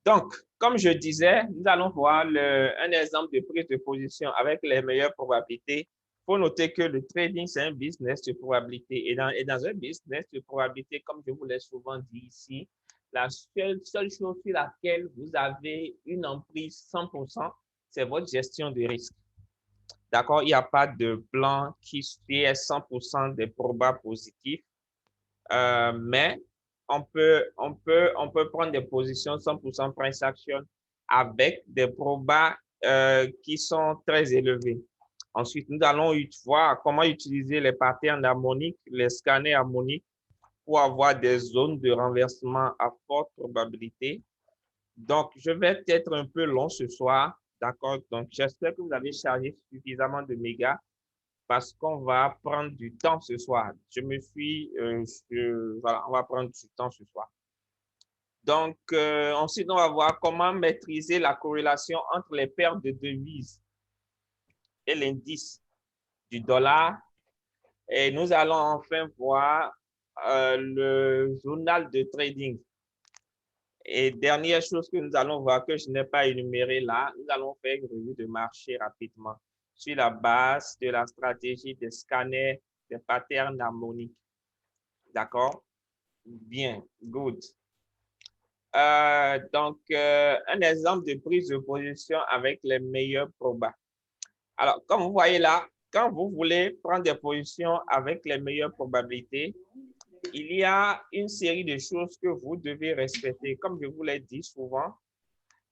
Donc, comme je disais, nous allons voir un exemple de prise de position avec les meilleures probabilités. Il faut noter que le trading, c'est un business de probabilité. Et dans un business de probabilité, comme je vous l'ai souvent dit ici, la seule chose sur laquelle vous avez une emprise 100%, c'est votre gestion de risque. D'accord? Il n'y a pas de plan qui est 100% des probas positifs, mais on peut prendre des positions 100% price action avec des probas qui sont très élevés. Ensuite, nous allons voir comment utiliser les patterns harmoniques, les scanners harmoniques pour avoir des zones de renversement à forte probabilité. Donc, je vais être un peu long ce soir, d'accord? Donc, j'espère que vous avez chargé suffisamment de mégas parce qu'on va prendre du temps ce soir. Voilà, on va prendre du temps ce soir. Donc, ensuite, on va voir comment maîtriser la corrélation entre les paires de devises et l'indice du dollar. Et nous allons enfin voir le journal de trading. Et dernière chose que nous allons voir que je n'ai pas énuméré là, nous allons faire une revue de marché rapidement sur la base de la stratégie des scanners, des patterns harmoniques. D'accord? Bien, good. Donc, un exemple de prise de position avec les meilleurs probas. Alors, comme vous voyez là, quand vous voulez prendre des positions avec les meilleures probabilités, il y a une série de choses que vous devez respecter. Comme je vous l'ai dit souvent,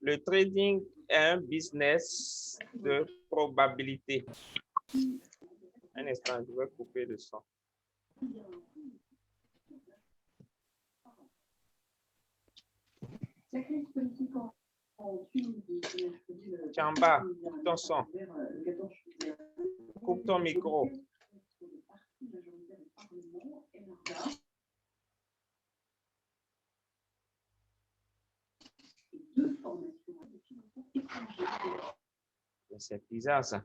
le trading est un business de probabilité. Un instant, je vais couper le son. Chamba, coupe ton son. Coupe ton micro. C'est bizarre ça.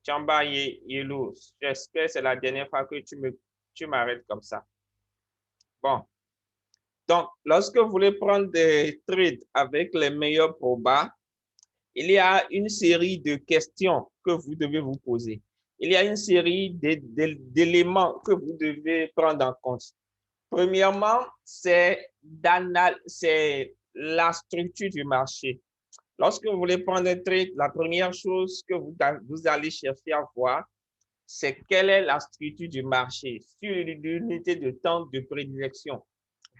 Chamba Yellow, j'espère que c'est la dernière fois que tu m'arrêtes comme ça. Bon. Donc, lorsque vous voulez prendre des trades avec les meilleurs probas, il y a une série de questions que vous devez vous poser. Il y a une série d'éléments que vous devez prendre en compte. Premièrement, c'est la structure du marché. Lorsque vous voulez prendre un trade, la première chose que vous allez chercher à voir, c'est quelle est la structure du marché sur l'unité de temps de prédilection.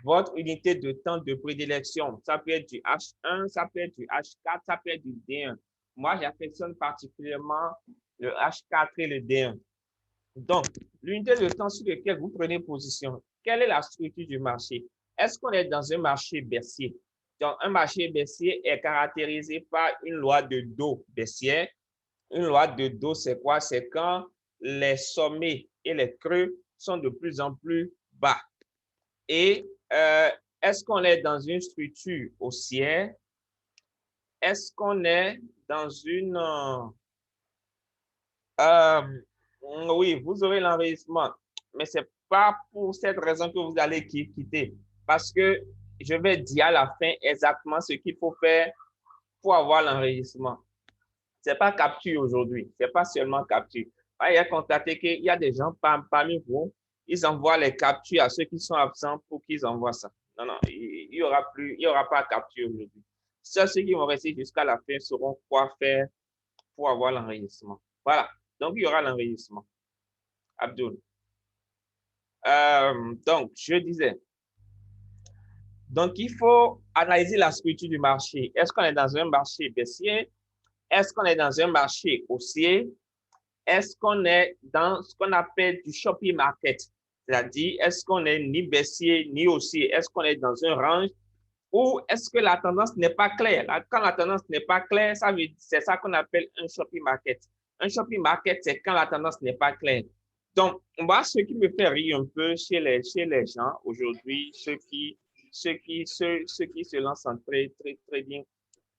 Votre unité de temps de prédilection, ça peut être du H1, ça peut être du H4, ça peut être du D1. Moi, j'affectionne particulièrement le H4 et le D1. Donc, l'unité de temps sur laquelle vous prenez position, quelle est la structure du marché? Est-ce qu'on est dans un marché baissier? Donc, un marché baissier est caractérisé par une loi de dos baissière. Une loi de dos, c'est quoi? C'est quand les sommets et les creux sont de plus en plus bas. Et est-ce qu'on est dans une structure haussière? Est-ce qu'on est dans une... oui, vous aurez l'enregistrement, mais ce n'est pas pour cette raison que vous allez quitter. Parce que je vais dire à la fin exactement ce qu'il faut faire pour avoir l'enregistrement. Ce n'est pas capture aujourd'hui, ce n'est pas seulement capture. Il a constaté qu'il y a des gens parmi vous, ils envoient les captures à ceux qui sont absents pour qu'ils envoient ça. Non, non, il n'y aura pas de capture aujourd'hui. Ceux qui vont rester jusqu'à la fin sauront quoi faire pour avoir l'enregistrement. Voilà, donc il y aura l'enregistrement. Abdul. Donc, je disais, donc il faut analyser la structure du marché. Est-ce qu'on est dans un marché baissier? Est-ce qu'on est dans un marché haussier? Est-ce qu'on est dans ce qu'on appelle du shopping market? C'est-à-dire, est-ce qu'on est ni baissier ni haussier? Est-ce qu'on est dans un range? Ou est-ce que la tendance n'est pas claire? Quand la tendance n'est pas claire, c'est ça qu'on appelle un shopping market. Un shopping market, c'est quand la tendance n'est pas claire. Donc, moi, ce qui me fait rire un peu chez les gens aujourd'hui, ceux qui se lancent en trading,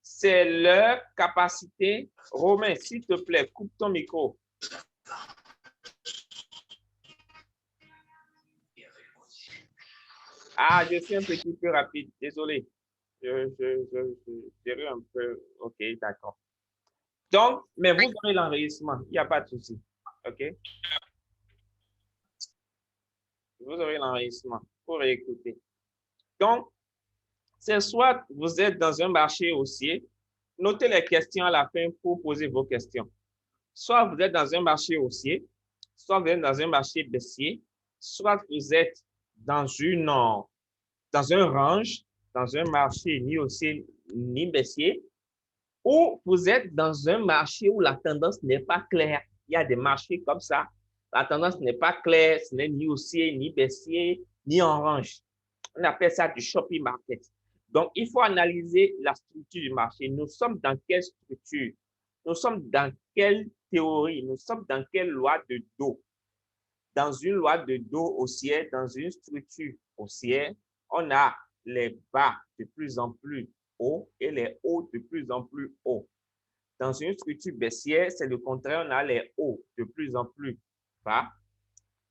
c'est leur capacité. Romain, s'il te plaît, coupe ton micro. Ah, je suis un petit peu rapide, désolé. J'ai eu un peu. OK, d'accord. Donc, mais vous aurez l'enregistrement, il n'y a pas de souci. OK? Vous aurez l'enregistrement pour écouter. Donc, c'est soit vous êtes dans un marché haussier, notez les questions à la fin pour poser vos questions. Soit vous êtes dans un marché haussier, soit vous êtes dans un marché baissier, soit vous êtes dans dans un range, dans un marché ni haussier ni baissier, ou vous êtes dans un marché où la tendance n'est pas claire. Il y a des marchés comme ça. La tendance n'est pas claire, ce n'est ni haussier, ni baissier, ni en range. On appelle ça du shopping market. Donc, il faut analyser la structure du marché. Nous sommes dans quelle structure? Nous sommes dans quelle théorie? Nous sommes dans quelle loi de dos? Dans une loi de dos haussière, dans une structure haussière, on a les bas de plus en plus hauts et les hauts de plus en plus hauts. Dans une structure baissière, c'est le contraire, on a les hauts de plus en plus bas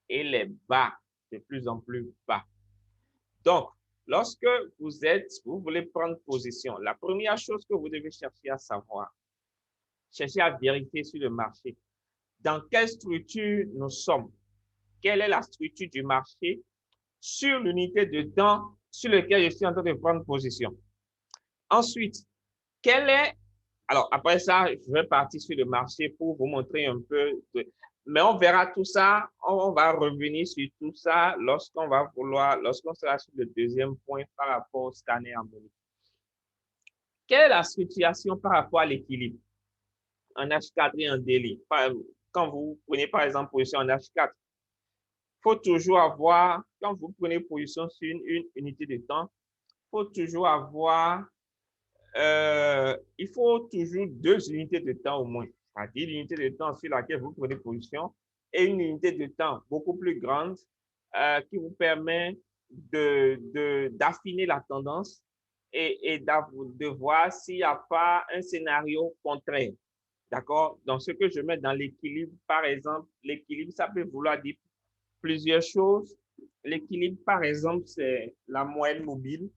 et les bas de plus en plus bas. Donc, lorsque vous voulez prendre position, la première chose que vous devez chercher à savoir, chercher à vérifier sur le marché, dans quelle structure nous sommes, quelle est la structure du marché sur l'unité de temps sur laquelle je suis en train de prendre position. Ensuite, alors après ça, je vais partir sur le marché pour vous montrer un peu, mais on verra tout ça, on va revenir sur tout ça lorsqu'on sera sur le deuxième point par rapport au scanner harmonique. Quelle est la situation par rapport à l'équilibre en H4 et en daily? Quand vous prenez par exemple position en H4, il faut toujours avoir, quand vous prenez position sur une unité de temps, il faut toujours 2 unités de temps au moins, c'est-à-dire l'unité de temps sur laquelle vous prenez position et une unité de temps beaucoup plus grande qui vous permet d'affiner la tendance et de voir s'il n'y a pas un scénario contraire. D'accord? Donc, ce que je mets dans l'équilibre, par exemple, l'équilibre, ça peut vouloir dire plusieurs choses. L'équilibre, par exemple, c'est la moyenne mobile,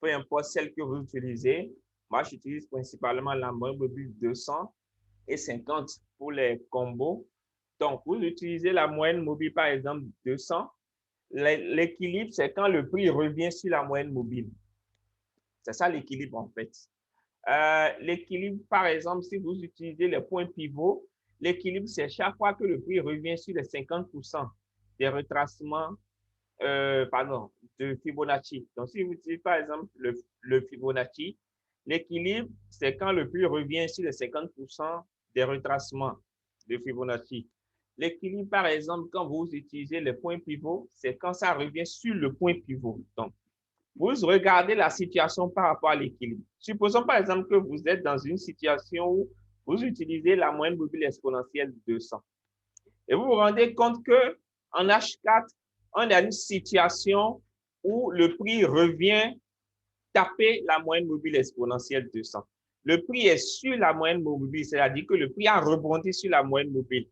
peu importe celle que vous utilisez. Moi, j'utilise principalement la moyenne mobile 200 et 50 pour les combos. Donc, vous utilisez la moyenne mobile, par exemple, 200. L'équilibre, c'est quand le prix revient sur la moyenne mobile. C'est ça l'équilibre, en fait. L'équilibre, par exemple, si vous utilisez les points pivots, l'équilibre, c'est chaque fois que le prix revient sur les 50% des retracements de Fibonacci. Donc, si vous utilisez par exemple le Fibonacci, l'équilibre, c'est quand le prix revient sur les 50% des retracements de Fibonacci. L'équilibre, par exemple, quand vous utilisez les points pivots, c'est quand ça revient sur le point pivot. Donc, vous regardez la situation par rapport à l'équilibre. Supposons par exemple que vous êtes dans une situation où vous utilisez la moyenne mobile exponentielle de 200 et vous vous rendez compte que en H4, on a une situation où le prix revient taper la moyenne mobile exponentielle 200. Le prix est sur la moyenne mobile, c'est-à-dire que le prix a rebondi sur la moyenne mobile.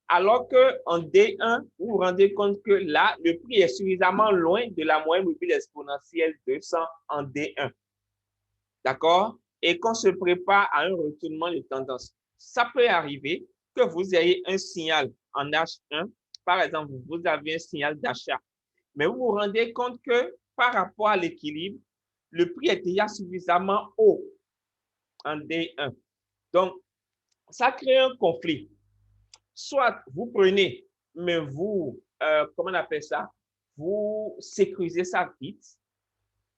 Alors qu'en D1, vous vous rendez compte que là, le prix est suffisamment loin de la moyenne mobile exponentielle 200 en D1. D'accord? Et qu'on se prépare à un retournement de tendance. Ça peut arriver que vous ayez un signal en H1. Par exemple, vous avez un signal d'achat. Mais vous vous rendez compte que par rapport à l'équilibre, le prix est déjà suffisamment haut en D1. Donc, ça crée un conflit. Soit vous prenez, mais comment on appelle ça? Vous sécurisez ça vite.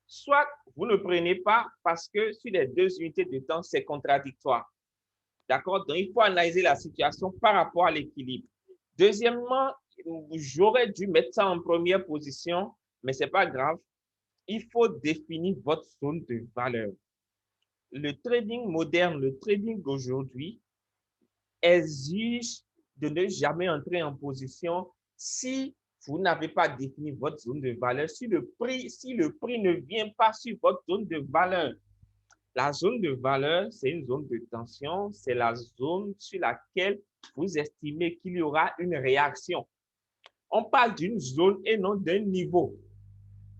Soit vous ne prenez pas parce que sur les 2 unités de temps, c'est contradictoire. D'accord? Donc, il faut analyser la situation par rapport à l'équilibre. Deuxièmement, j'aurais dû mettre ça en première position, mais ce n'est pas grave. Il faut définir votre zone de valeur. Le trading moderne, le trading d'aujourd'hui exige de ne jamais entrer en position si vous n'avez pas défini votre zone de valeur, si le prix ne vient pas sur votre zone de valeur. La zone de valeur, c'est une zone de tension, c'est la zone sur laquelle vous estimez qu'il y aura une réaction. On parle d'une zone et non d'un niveau.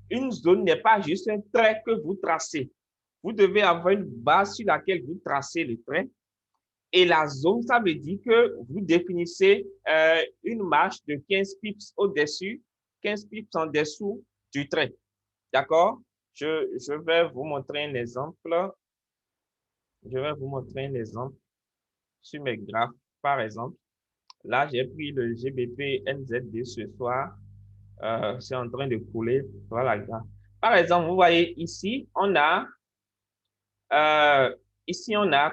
Une zone n'est pas juste un trait que vous tracez. Vous devez avoir une base sur laquelle vous tracez le trait. Et la zone, ça veut dire que vous définissez une marge de 15 pips au-dessus, 15 pips en dessous du trait. D'accord? Je vais vous montrer un exemple. Je vais vous montrer un exemple sur mes graphes. Par exemple, là, j'ai pris le GBP NZD ce soir. C'est en train de couler. Voilà, graphe. Par exemple, vous voyez ici, on a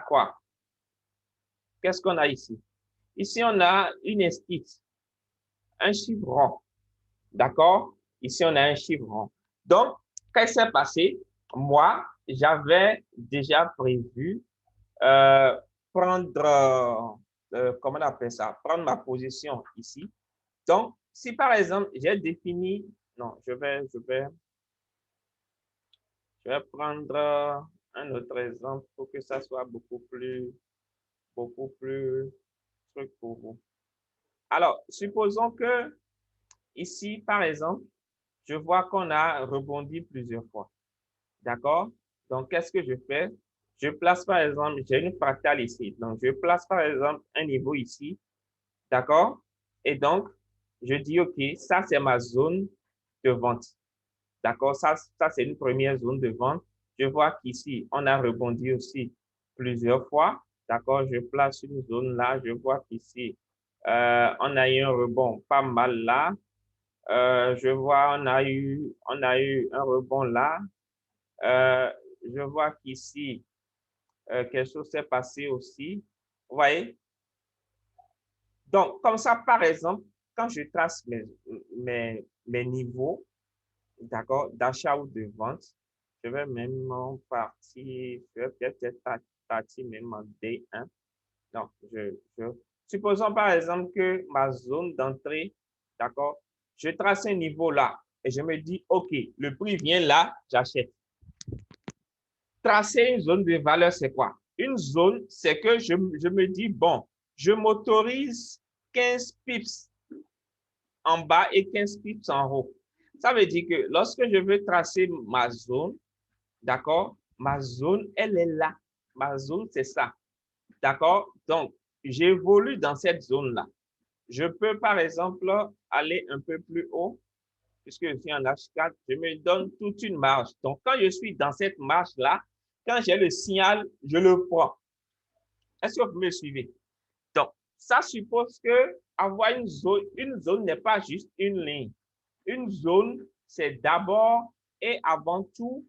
quoi? Qu'est-ce qu'on a ici? Ici, on a une esquisse, un chiffre rond. D'accord? Ici, on a un chiffre rond. Donc, qu'est-ce qui s'est passé? Moi, j'avais déjà prévu euh, prendre, comment on appelle ça? Prendre ma position ici. Donc, si par exemple, j'ai défini, non, je vais prendre un autre exemple pour que ça soit beaucoup plus truc pour vous. Alors, supposons que ici, par exemple, je vois qu'on a rebondi plusieurs fois. D'accord? Donc, qu'est-ce que je fais? Je place, par exemple, j'ai une fractale ici. Donc, je place, par exemple, un niveau ici. D'accord? Et donc, je dis, OK, ça, c'est ma zone de vente. D'accord? Ça c'est une première zone de vente. Je vois qu'ici, on a rebondi aussi plusieurs fois. D'accord? Je place une zone là. Je vois qu'ici, on a eu un rebond pas mal là. Je vois, on a eu un rebond là. Euh, je vois qu'ici, quelque chose s'est passé aussi. Vous voyez? Donc, comme ça, par exemple, quand je trace mes niveaux, d'accord, d'achat ou de vente, je vais même partir, je vais peut-être partir même en D1. Donc, supposons par exemple que ma zone d'entrée, d'accord, je trace un niveau là et je me dis, OK, le prix vient là, j'achète. Tracer une zone de valeur, c'est quoi? Une zone, c'est que je me dis, bon, je m'autorise 15 pips en bas et 15 pips en haut. Ça veut dire que lorsque je veux tracer ma zone, d'accord, ma zone, elle est là. Ma zone, c'est ça. D'accord? Donc, j'évolue dans cette zone-là. Je peux, par exemple, aller un peu plus haut, puisque je suis en H4, je me donne toute une marge. Donc, quand je suis dans cette marge-là, quand j'ai le signal, je le prends. Est-ce que vous me suivez? Donc, ça suppose que avoir une zone n'est pas juste une ligne. Une zone, c'est d'abord et avant tout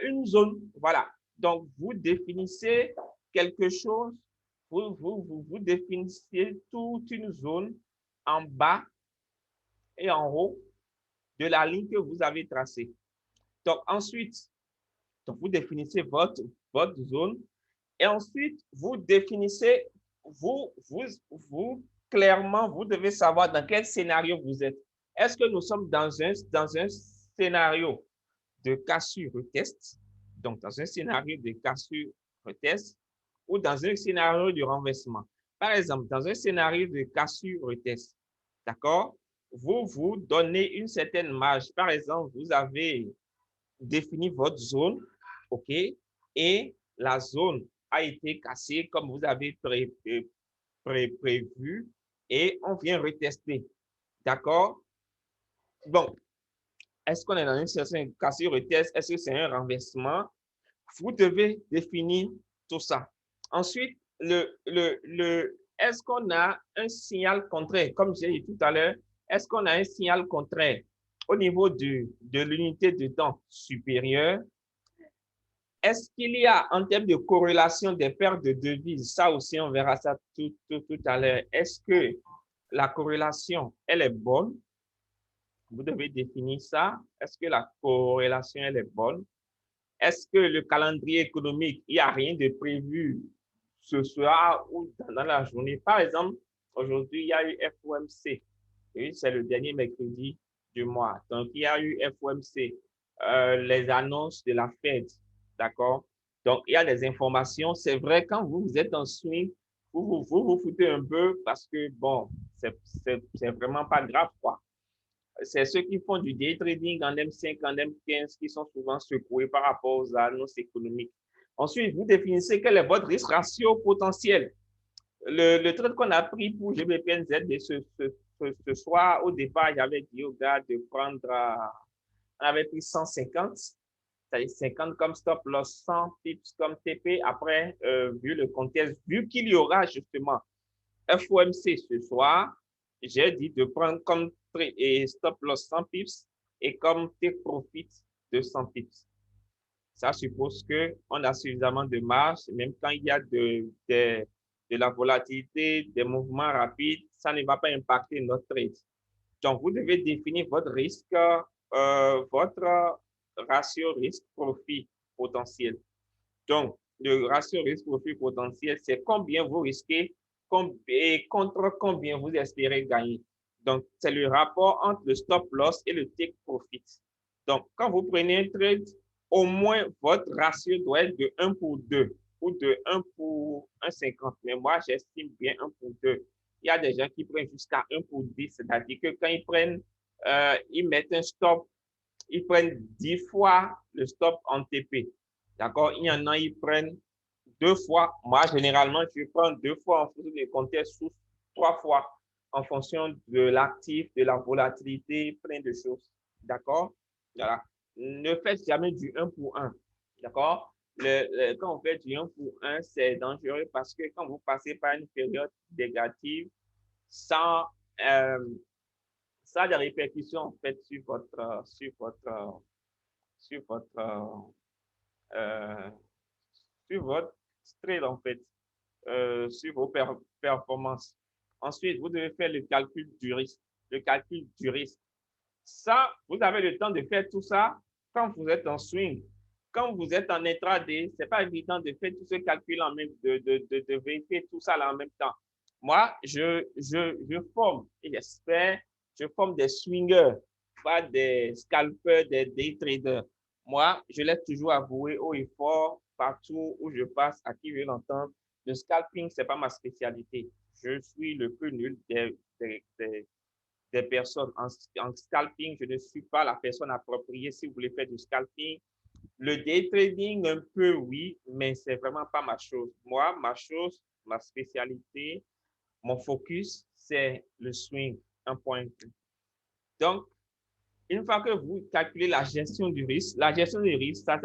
une zone. Voilà. Donc, vous définissez quelque chose, vous définissez toute une zone en bas et en haut de la ligne que vous avez tracée. Donc, ensuite, donc vous définissez votre zone et ensuite, vous définissez, vous, clairement, vous devez savoir dans quel scénario vous êtes. Est-ce que nous sommes dans un scénario de cassure-retest, donc dans un scénario de cassure-retest ou dans un scénario de renversement? Par exemple, dans un scénario de cassure-retest, d'accord? Vous donnez une certaine marge. Par exemple, vous avez défini votre zone, OK, et la zone a été cassée comme vous avez prévu et on vient retester. D'accord? Bon, est-ce qu'on est dans une situation de cassure-retest? Est-ce que c'est un renversement? Vous devez définir tout ça. Ensuite, est-ce qu'on a un signal contraire? Comme j'ai dit tout à l'heure, est-ce qu'on a un signal contraire au niveau de l'unité de temps supérieure? Est-ce qu'il y a, en termes de corrélation des paires de devises, ça aussi, on verra ça tout à l'heure. Est-ce que la corrélation, elle est bonne? Vous devez définir ça. Est-ce que la corrélation, elle est bonne? Est-ce que le calendrier économique, il n'y a rien de prévu ce soir ou dans la journée? Par exemple, aujourd'hui, il y a eu FOMC. Oui, c'est le dernier mercredi du mois. Donc, il y a eu FOMC, les annonces de la Fed. D'accord? Donc, il y a des informations. C'est vrai, quand vous êtes en swing, vous foutez un peu parce que, bon, c'est vraiment pas grave, quoi. C'est ceux qui font du day trading en M5, en M15 qui sont souvent secoués par rapport aux annonces économiques. Ensuite, vous définissez quel est votre risque ratio potentiel. Le trade qu'on a pris pour GBPNZ ce soir, au départ, j'avais dit au gars de prendre, on avait pris 150, c'est-à-dire 50 comme stop loss, 100 pips comme TP. Après, vu le contexte, vu qu'il y aura justement FOMC ce soir, j'ai dit de prendre comme et stop loss 100 pips et comme take profit de 100 pips. Ça suppose qu'on a suffisamment de marge, même quand il y a de la volatilité, des mouvements rapides, ça ne va pas impacter notre trade. Donc, vous devez définir votre risque, votre ratio risque-profit potentiel. Donc, le ratio risque-profit potentiel, c'est combien vous risquez et contre combien vous espérez gagner. Donc, c'est le rapport entre le stop loss et le take profit. Donc, quand vous prenez un trade, au moins votre ratio doit être de 1 pour 2 ou de 1 pour 1,50. Mais moi, j'estime bien 1 pour 2. Il y a des gens qui prennent jusqu'à 1 pour 10, c'est-à-dire que quand ils prennent, ils mettent un stop, ils prennent 10 fois le stop en TP. D'accord? Il y en a, ils prennent 2 fois. Moi, généralement, je prends 2 fois en fonction des contextes, ou 3 fois en fonction de l'actif, de la volatilité, plein de choses. D'accord? Voilà. Ne faites jamais du 1 pour 1. D'accord? Quand on fait du 1 pour 1, c'est dangereux parce que quand vous passez par une période négative, sans, euh, ça a des répercussions en fait sur votre euh, sur votre trade en fait, sur vos performances. Ensuite, vous devez faire le calcul du risque. Le calcul du risque. Ça, vous avez le temps de faire tout ça quand vous êtes en swing. Quand vous êtes en intraday, ce n'est pas évident de faire tout ce calcul en même, de vérifier tout ça là en même temps. Moi, je forme, et j'espère, je forme des swingers, pas des scalpers, des day traders. Moi, je laisse toujours avouer haut et fort, partout où je passe, à qui veut l'entendre. Le scalping, ce n'est pas ma spécialité. Je suis le plus nul des personnes. En scalping, je ne suis pas la personne appropriée si vous voulez faire du scalping. Le day trading, un peu, oui, mais c'est vraiment pas ma chose. Moi, ma chose, ma spécialité, mon focus, c'est le swing, un point. Donc, une fois que vous calculez la gestion du risque, ça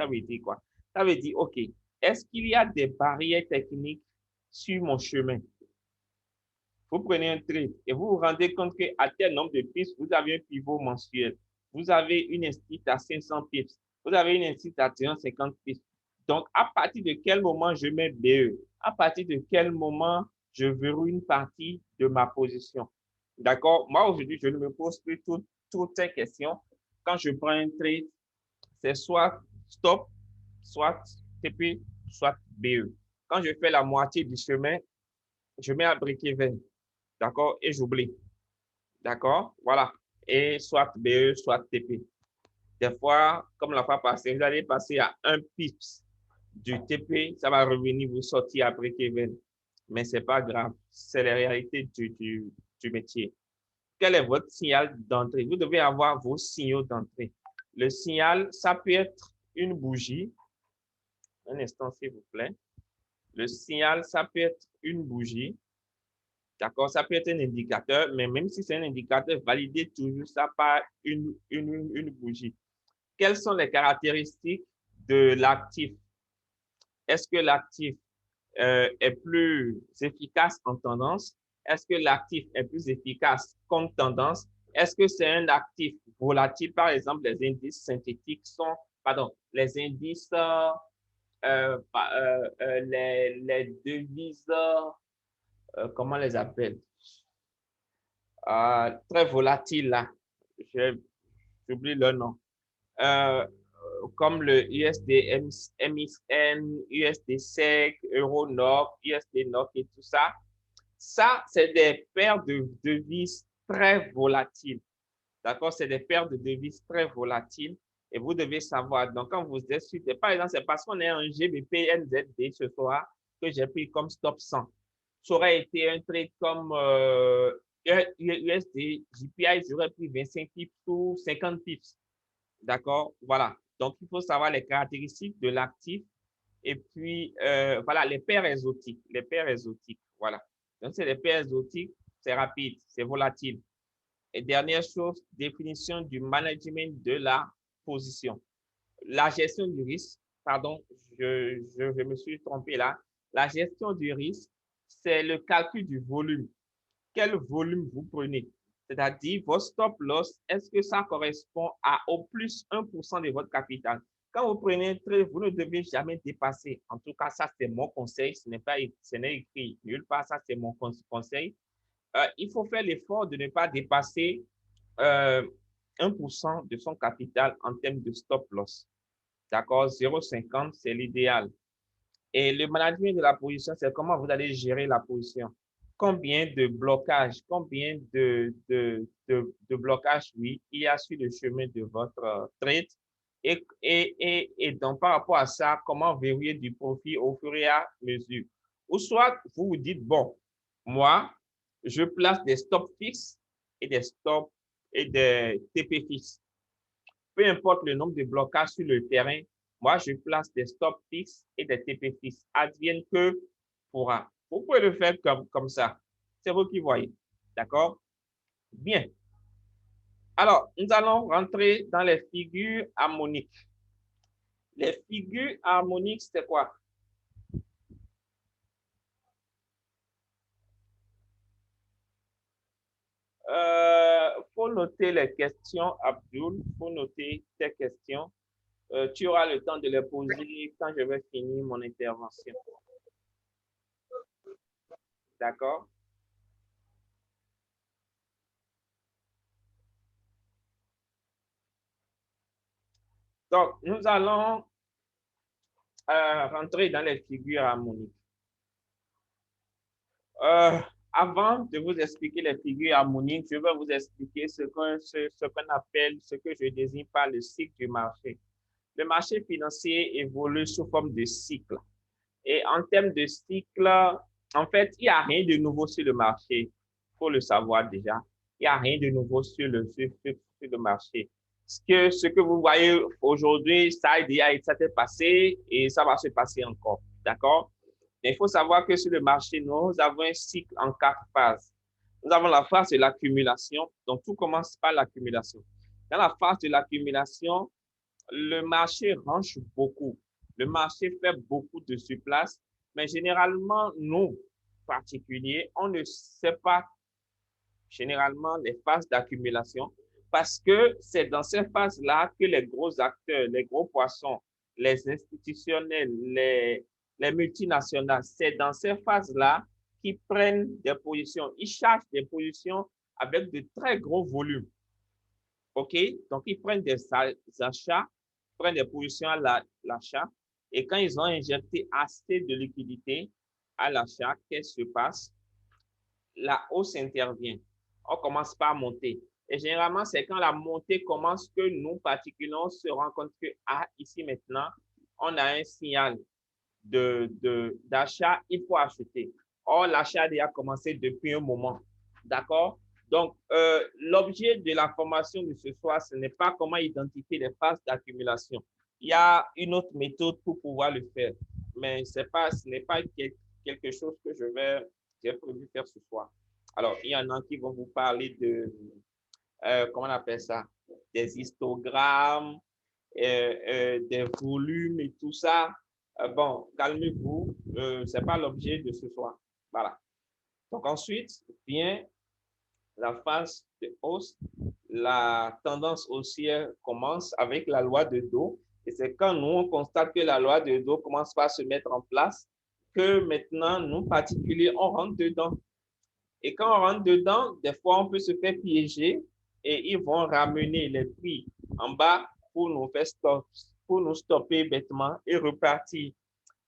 veut dire quoi? Ça veut dire, OK, est-ce qu'il y a des barrières techniques sur mon chemin? Vous prenez un trade et vous vous rendez compte qu'à tel nombre de pistes, vous avez un pivot mensuel. Vous avez une inscrite à 500 pistes. Vous avez une inscrite à 350 pistes. Donc, à partir de quel moment je mets BE? À partir de quel moment je verrouille une partie de ma position? D'accord? Moi, aujourd'hui, je ne me pose plus toutes ces questions. Quand je prends un trade, c'est soit stop, soit TP, soit BE. Quand je fais la moitié du chemin, je mets à briquet vert. D'accord? Et j'oublie. D'accord? Voilà. Et soit BE, soit TP. Des fois, comme la fois passée, vous allez passer à un pips du TP, ça va revenir vous sortir après Kevin. Mais ce n'est pas grave. C'est la réalité du métier. Quel est votre signal d'entrée? Vous devez avoir vos signaux d'entrée. Le signal, ça peut être une bougie. Un instant, s'il vous plaît. Le signal, ça peut être une bougie. D'accord, ça peut être un indicateur, mais même si c'est un indicateur, validez toujours ça par une bougie. Quelles sont les caractéristiques de l'actif? Est-ce que l'actif est plus efficace en tendance? Est-ce que l'actif est plus efficace comme tendance? Est-ce que c'est un actif volatile? Par exemple, les indices synthétiques sont, pardon, les indices, les devises, comment les appelle? Très volatiles là. J'oublie le nom. Euh, comme le USD MXN, USD SEC, Euro NOK, USD NOK et tout ça. Ça, c'est des paires de devises très volatiles. D'accord? C'est des paires de devises très volatiles et vous devez savoir. Donc, quand vous discutez, par exemple, c'est parce qu'on est en GBP NZD ce soir que j'ai pris comme stop 100. Ça aurait été un trade comme USD, JPI, j'aurais pris 25 pips ou 50 pips. D'accord? Voilà. Donc, il faut savoir les caractéristiques de l'actif et puis, voilà, les paires exotiques. Les paires exotiques, voilà. Donc, c'est les paires exotiques, c'est rapide, c'est volatile. Et dernière chose, définition du management de la position. La gestion du risque, pardon, je me suis trompé là. La gestion du risque, c'est le calcul du volume. Quel volume vous prenez? C'est-à-dire, votre stop loss, est-ce que ça correspond à au plus 1% de votre capital? Quand vous prenez un trade, vous ne devez jamais dépasser. En tout cas, ça, c'est mon conseil. Ce n'est écrit nulle part. Ça, c'est mon conseil. Il faut faire l'effort de ne pas dépasser 1% de son capital en termes de stop loss. D'accord? 0,50, c'est l'idéal. Et le management de la position, c'est comment vous allez gérer la position. Combien de blocages, combien de blocages, oui, il y a sur le chemin de votre trade. Et donc, par rapport à ça, comment verrouiller du profit au fur et à mesure. Ou soit, vous vous dites, bon, moi, je place des stops fixes et des stops et des TP fixes. Peu importe le nombre de blocages sur le terrain, moi, je place des stops fixes et des TP fixes. Advienne que pourra. Vous pouvez le faire comme ça. C'est vous qui voyez. D'accord? Bien. Alors, nous allons rentrer dans les figures harmoniques. Les figures harmoniques, c'est quoi? Faut noter les questions, Abdul. Faut noter tes questions. Tu auras le temps de les poser quand je vais finir mon intervention. D'accord? Donc, nous allons rentrer dans les figures harmoniques. Euh, Avant de vous expliquer les figures harmoniques, je vais vous expliquer ce qu'on appelle, ce que je désigne par le cycle du marché. Le marché financier évolue sous forme de cycle. Et en termes de cycle, en fait, il n'y a rien de nouveau sur le marché. Il faut le savoir déjà. Il n'y a rien de nouveau sur le marché. Ce que vous voyez aujourd'hui, ça s'est passé et ça va se passer encore. D'accord? Mais il faut savoir que sur le marché, nous avons un cycle en 4 phases. Nous avons la phase de l'accumulation. Donc, tout commence par l'accumulation. Dans la phase de l'accumulation, le marché range beaucoup. Le marché fait beaucoup de surplace, mais généralement, nous, particuliers, on ne sait pas généralement les phases d'accumulation parce que c'est dans ces phases-là que les gros acteurs, les gros poissons, les institutionnels, les multinationales, c'est dans ces phases-là qu'ils prennent des positions. Ils chargent des positions avec de très gros volumes. OK? Donc, ils prennent des achats, prennent des positions à l'achat. Et quand ils ont injecté assez de liquidité à l'achat, qu'est-ce qui se passe? La hausse intervient. On commence par monter. Et généralement, c'est quand la montée commence que nous, particulièrement, on se rend compte que, ah, ici maintenant, on a un signal d'achat, il faut acheter. Or, l'achat a déjà commencé depuis un moment. D'accord? Donc, l'objet de la formation de ce soir, ce n'est pas comment identifier les phases d'accumulation. Il y a une autre méthode pour pouvoir le faire, mais ce n'est pas quelque chose que j'ai prévu faire ce soir. Alors, il y en a qui vont vous parler de, comment on appelle ça, des histogrammes, des volumes et tout ça. Bon, calmez-vous, ce n'est pas l'objet de ce soir. Voilà. Donc ensuite vient la phase de hausse. La tendance haussière commence avec la loi de Dow. Et c'est quand nous, on constate que la loi de Dow commence par se mettre en place que maintenant, nous, particuliers, on rentre dedans. Et quand on rentre dedans, des fois, on peut se faire piéger et ils vont ramener les prix en bas pour nous faire pour nous stopper bêtement et repartir.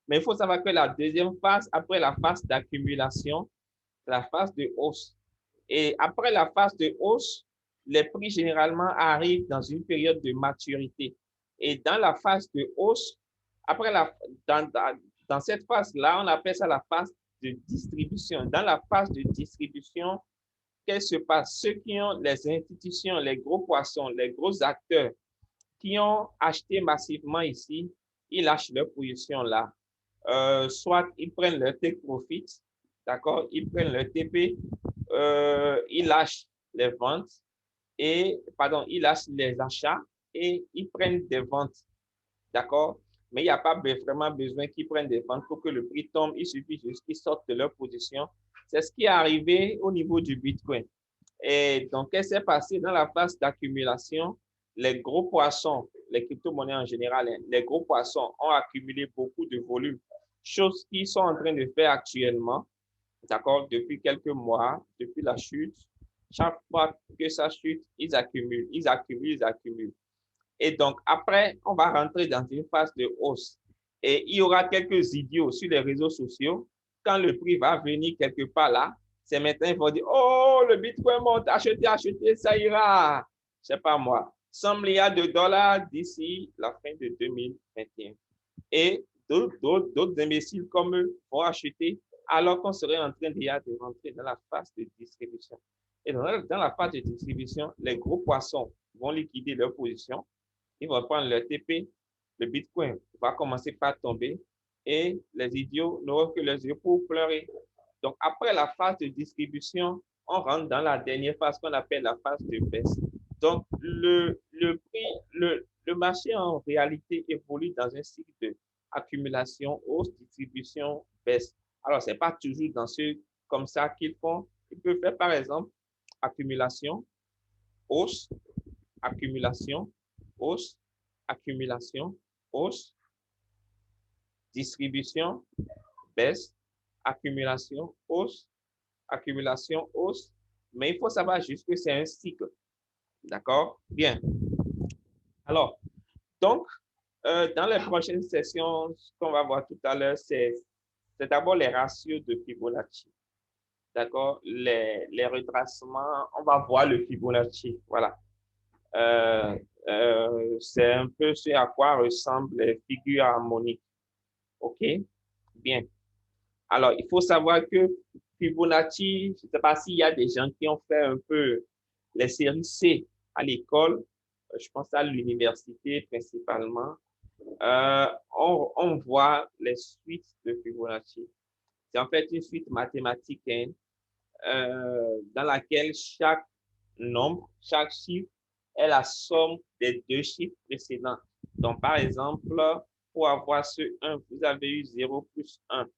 Mais il faut savoir que la deuxième phase, après la phase d'accumulation, la phase de hausse. Et après la phase de hausse, les prix généralement arrivent dans une période de maturité. Et dans la phase de hausse, après dans cette phase-là, on appelle ça la phase de distribution. Dans la phase de distribution, qu'est-ce qui se passe? Ceux qui ont les institutions, les gros poissons, les gros acteurs qui ont acheté massivement ici, ils lâchent leur position là. Soit ils prennent leur take profit, d'accord? Ils prennent leur TP, ils lâchent les ventes et, pardon, ils lâchent les achats et ils prennent des ventes, d'accord? Mais il n'y a pas vraiment besoin qu'ils prennent des ventes pour que le prix tombe. Il suffit juste qu'ils sortent de leur position. C'est ce qui est arrivé au niveau du Bitcoin. Et donc, qu'est-ce qui s'est passé dans la phase d'accumulation? Les gros poissons, les crypto-monnaies en général, les gros poissons ont accumulé beaucoup de volume, chose qu'ils sont en train de faire actuellement, d'accord, depuis quelques mois, depuis la chute. Chaque fois que ça chute, ils accumulent, ils accumulent, ils accumulent. Et donc, après, on va rentrer dans une phase de hausse. Et il y aura quelques idiots sur les réseaux sociaux. Quand le prix va venir quelque part là, c'est maintenant, ils vont dire, oh, le Bitcoin monte, achetez, achetez, ça ira. Je ne sais pas moi, 100 milliards de dollars d'ici la fin de 2021. Et d'autres imbéciles comme eux vont acheter alors qu'on serait en train déjà de rentrer dans la phase de distribution. Et dans la phase de distribution, les gros poissons vont liquider leur position. Ils vont prendre leur TP, le Bitcoin va commencer par tomber et les idiots n'auront que les yeux pour pleurer. Donc, après la phase de distribution, on rentre dans la dernière phase qu'on appelle la phase de baisse. Donc, le marché en réalité évolue dans un cycle d'accumulation, hausse, distribution, baisse. Alors, ce n'est pas toujours dans ce comme ça qu'ils font. Ils peuvent faire, par exemple, accumulation, hausse, accumulation, hausse, accumulation, hausse, distribution, baisse, accumulation, hausse, accumulation, hausse. Mais il faut savoir juste que c'est un cycle. D'accord? Bien. Alors, donc, dans les prochaines sessions, ce qu'on va voir tout à l'heure, c'est d'abord les ratios de Fibonacci. D'accord? Les retracements, on va voir le Fibonacci. Voilà. C'est un peu ce à quoi ressemblent les figures harmoniques. OK? Bien. Alors, il faut savoir que Fibonacci, je ne sais pas s'il y a des gens qui ont fait un peu les séries C à l'école, je pense à l'université principalement, on voit les suites de Fibonacci. C'est en fait une suite mathématique hein, dans laquelle chaque nombre, chaque chiffre est la somme des deux chiffres précédents. Donc, par exemple, pour avoir ce 1, vous avez eu 0 plus 1.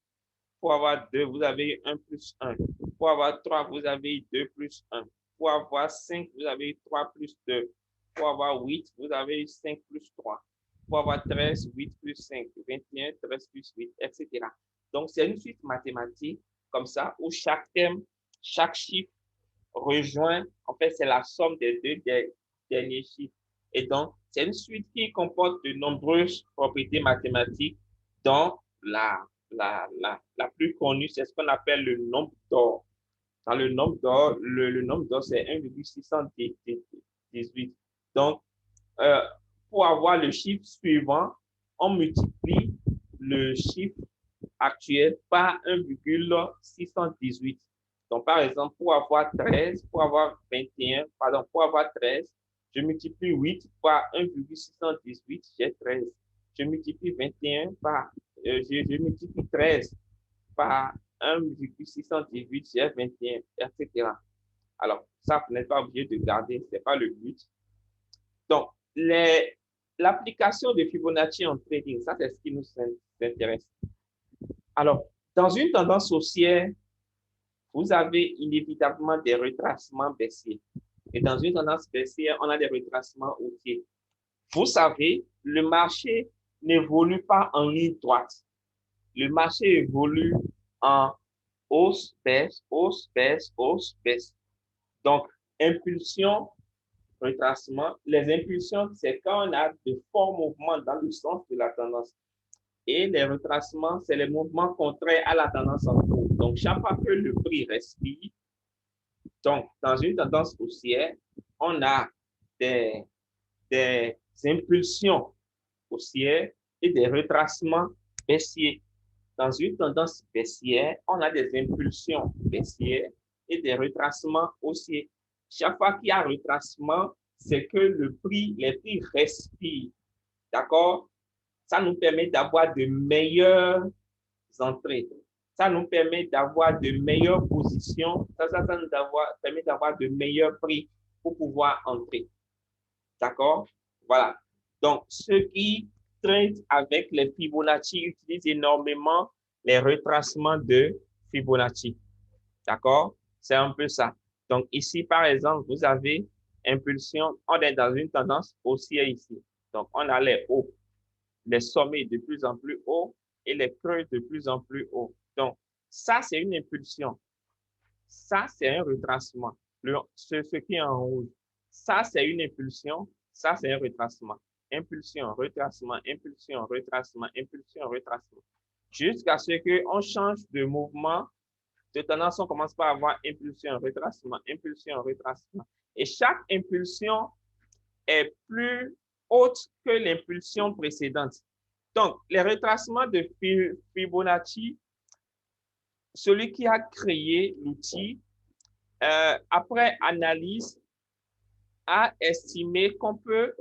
Pour avoir 2, vous avez eu 1 plus 1. Pour avoir 3, vous avez eu 2 plus 1. Pour avoir 5, vous avez eu 3 plus 2. Pour avoir 8, vous avez eu 5 plus 3. Pour avoir 13, 8 plus 5. 21, 13 plus 8, etc. Donc, c'est une suite mathématique comme ça où chaque thème, chaque chiffre rejoint, en fait, c'est la somme des deux derniers chiffres. Et donc, c'est une suite qui comporte de nombreuses propriétés mathématiques, dont la plus connue, c'est ce qu'on appelle le nombre d'or. Dans le nombre d'or, le nombre d'or, c'est 1,618. Donc, euh, pour avoir le chiffre suivant, on multiplie le chiffre actuel par 1,618. Donc, par exemple, pour avoir 13, pour avoir 21, pardon, pour avoir 13, je multiplie 8 par 1,618, j'ai 13. Je multiplie 21 par, je multiplie 13 par 1,618, j'ai 21, etc. Alors, ça, vous n'êtes pas obligé de garder, ce n'est pas le but. Donc, l'application de Fibonacci en trading, ça, c'est ce qui nous intéresse. Alors, dans une tendance haussière, vous avez inévitablement des retracements baissiers. Et dans une tendance baissière, on a des retracements haussiers. Vous savez, le marché n'évolue pas en ligne droite. Le marché évolue en hausse, baisse, hausse, baisse, hausse, baisse. Donc, impulsion, retracement. Les impulsions, c'est quand on a de forts mouvements dans le sens de la tendance. Et les retracements, c'est les mouvements contraires à la tendance en cours. Donc, chaque fois que le prix respire, donc, dans une tendance haussière, on a des impulsions haussières et des retracements baissiers. Dans une tendance baissière, on a des impulsions baissières et des retracements haussiers. Chaque fois qu'il y a un retracement, c'est que les prix respirent. D'accord? Ça nous permet d'avoir de meilleures entrées. Ça nous permet d'avoir de meilleures positions. Ça nous permet d'avoir de meilleurs prix pour pouvoir entrer. D'accord? Voilà. Donc, ceux qui traitent avec les Fibonacci utilisent énormément les retracements de Fibonacci. D'accord? C'est un peu ça. Donc, ici, par exemple, vous avez impulsion. On est dans une tendance haussière ici. Donc, on a les hauts, les sommets de plus en plus hauts et les creux de plus en plus hauts. Donc, ça, c'est une impulsion. Ça, c'est un retracement. Ce qui est en rouge. Ça, c'est une impulsion. Ça, c'est un retracement. Impulsion, retracement, impulsion, retracement, impulsion, retracement. Jusqu'à ce qu'on change de mouvement de tendance, on commence par avoir impulsion, retracement, impulsion, retracement. Et chaque impulsion est plus haute que l'impulsion précédente. Donc, les retracements de Fibonacci, celui qui a créé l'outil, après analyse, a estimé qu'on peut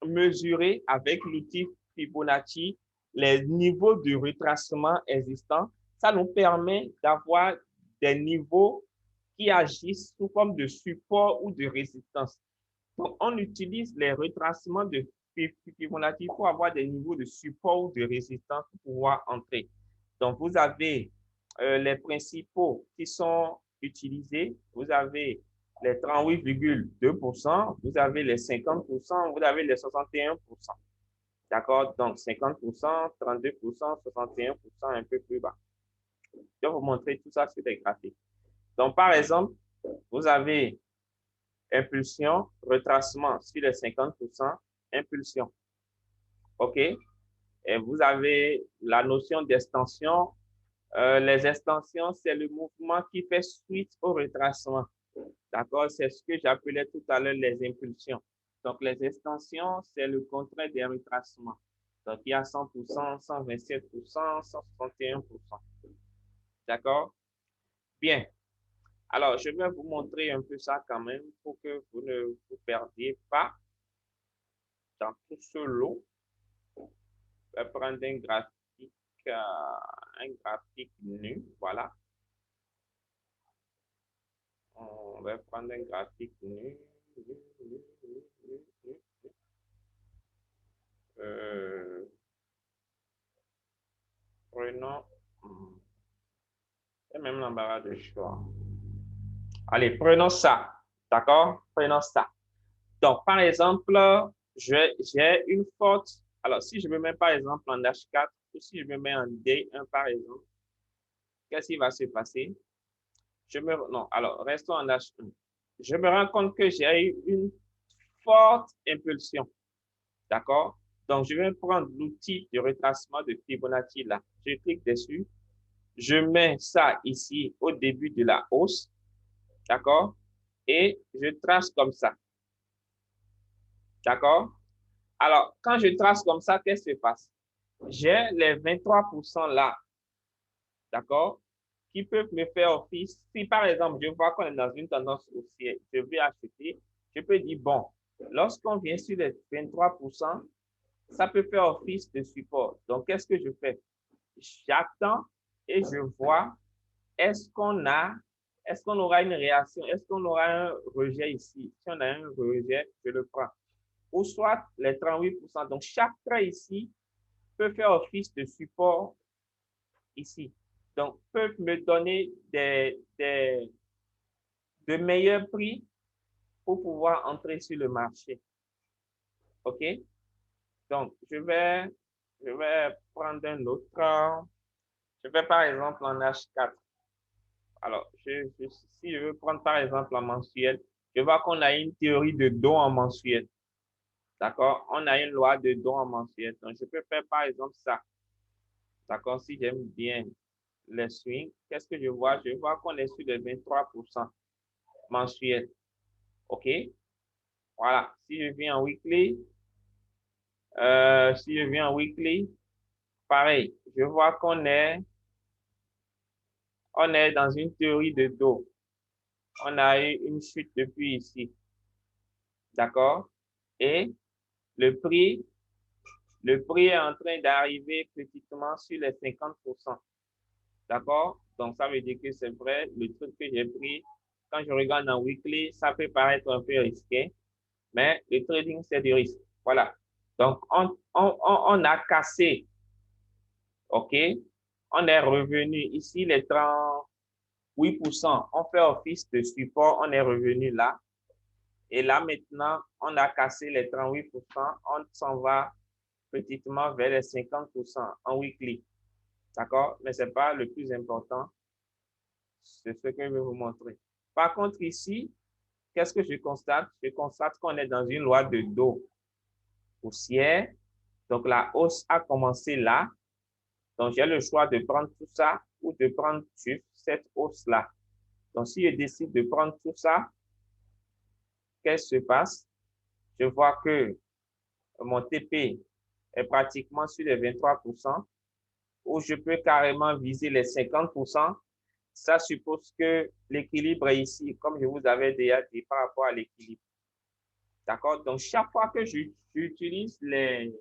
mesurer avec l'outil Fibonacci les niveaux de retracement existants. Ça nous permet d'avoir des niveaux qui agissent sous forme de support ou de résistance. Donc, on utilise les retracements de Fibonacci pour avoir des niveaux de support ou de résistance pour pouvoir entrer. Donc, vous avez les principaux qui sont utilisés. Vous avez les 38,2%, vous avez les 50%, vous avez les 61%. D'accord? Donc, 50%, 32%, 61%, un peu plus bas. Je vais vous montrer tout ça sur des graphiques. Donc, par exemple, vous avez impulsion, retracement sur les 50%, impulsion. OK? Et vous avez la notion d'extension. Les extensions, c'est le mouvement qui fait suite au retracement. D'accord? C'est ce que j'appelais tout à l'heure les impulsions. Donc, les extensions, c'est le contraire des retracements. Donc, il y a 100%, 127%, 161%. D'accord? Bien. Alors, je vais vous montrer un peu ça quand même pour que vous ne vous perdiez pas dans tout ce lot. Je vais prendre un graphique nu. Voilà. On va prendre un graphique nu. Prenons. Et même l'embarras de choix. Allez, prenons ça. D'accord? Prenons ça. Donc, par exemple, j'ai une forte. Alors, si je me mets par exemple en H4 ou si je me mets en D1 par exemple, qu'est-ce qui va se passer? Non, alors, restons en H1. Je me rends compte que j'ai eu une forte impulsion. D'accord? Donc, je vais prendre l'outil de retracement de Fibonacci là. Je clique dessus. Je mets ça ici au début de la hausse. D'accord? Et je trace comme ça. D'accord? Alors, quand je trace comme ça, qu'est-ce qui se passe? J'ai les 23% là. D'accord? Qui peuvent me faire office. Si par exemple, je vois qu'on est dans une tendance haussière, je vais acheter, je peux dire, bon, lorsqu'on vient sur les 23%, ça peut faire office de support. Donc, qu'est-ce que je fais? J'attends et je vois, est-ce qu'on aura une réaction? Est-ce qu'on aura un rejet ici? Si on a un rejet, je le prends. Ou soit les 38%. Donc, chaque trait ici peut faire office de support ici. Donc, peuvent me donner de meilleurs prix pour pouvoir entrer sur le marché. OK? Donc, je vais prendre un autre. Je vais par exemple en H4. Alors, si je veux prendre par exemple en mensuel, je vois qu'on a une théorie de dos en mensuel. D'accord? On a une loi de dos en mensuel. Donc, je peux faire par exemple ça. D'accord? Si j'aime bien les swings, qu'est-ce que je vois? Je vois qu'on est sur les 23% mensuel. OK? Voilà. Si je viens en weekly, pareil. Je vois on est dans une théorie de dos. on a eu une chute depuis ici. D'accord? Et le prix, le prix est en train d'arriver petitement sur les 50%. D'accord? Donc, ça veut dire que c'est vrai, le truc que j'ai pris, quand je regarde en weekly, ça peut paraître un peu risqué, mais le trading, c'est du risque. Voilà. Donc, on a cassé, OK? On est revenu ici, les 38%, on fait office de support, on est revenu là. Et là, maintenant, on a cassé les 38%, on s'en va petitement vers les 50% en weekly. D'accord? Mais ce n'est pas le plus important. C'est ce que je vais vous montrer. Par contre, ici, qu'est-ce que je constate? Je constate qu'on est dans une loi de dos haussière. Donc, la hausse a commencé là. Donc, j'ai le choix de prendre tout ça ou de prendre juste cette hausse-là. Donc, si je décide de prendre tout ça, qu'est-ce qui se passe? Je vois que mon TP est pratiquement sur les 23%, ou je peux carrément viser les 50%. Ça suppose que l'équilibre est ici, comme je vous avais déjà dit par rapport à l'équilibre. D'accord? Donc, chaque fois que j'utilise le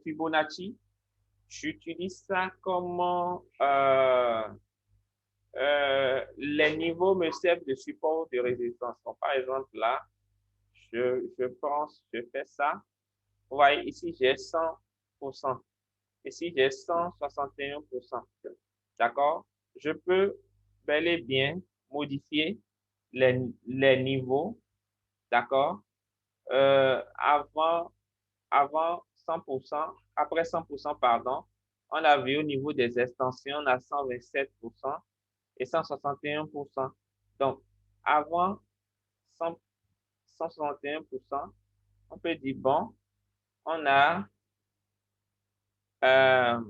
Fibonacci, j'utilise ça comme les niveaux me servent de support ou de résistance. Donc, par exemple, là, je fais ça. Vous voyez, ici, j'ai 100%. Ici, j'ai 161%. D'accord? Je peux bel et bien modifier les niveaux. D'accord? Avant 100%, après 100%, pardon, on a vu au niveau des extensions, on a 127% et 161%. Donc, avant 100, 161%, on peut dire, bon, on a, euh,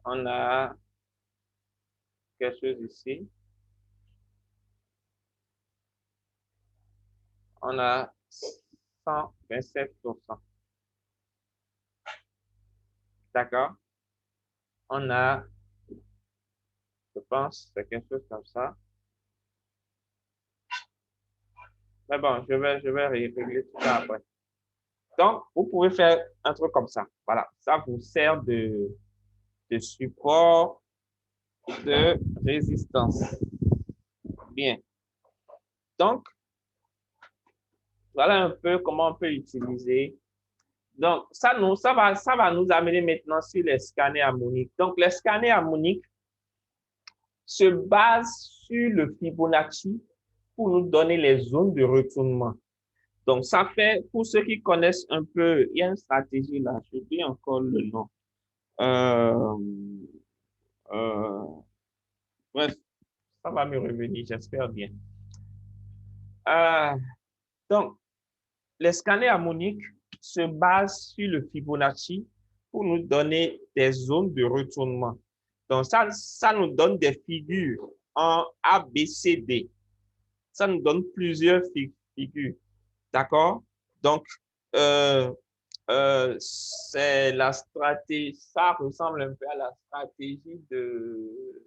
on a quelque chose ici. On a 127%. D'accord? On a, je pense, c'est quelque chose comme ça. Mais bon, je vais régler tout ça après. Donc, vous pouvez faire un truc comme ça. Voilà, ça vous sert de support, de résistance. Bien. Donc, voilà un peu comment on peut utiliser. Donc, ça va nous amener maintenant sur les scanners harmoniques. Donc, les scanners harmoniques se basent sur le Fibonacci pour nous donner les zones de retournement. Donc, ça fait, pour ceux qui connaissent un peu, il y a une stratégie là, je dis encore le nom. Euh, euh, bref, ça va me revenir, j'espère bien. Euh, donc, les scanners harmoniques se basent sur le Fibonacci pour nous donner des zones de retournement. Donc, ça nous donne des figures en A, B, C, D. Ça nous donne plusieurs figures. D'accord? Donc, euh, c'est la stratégie, ça ressemble un peu à la stratégie de...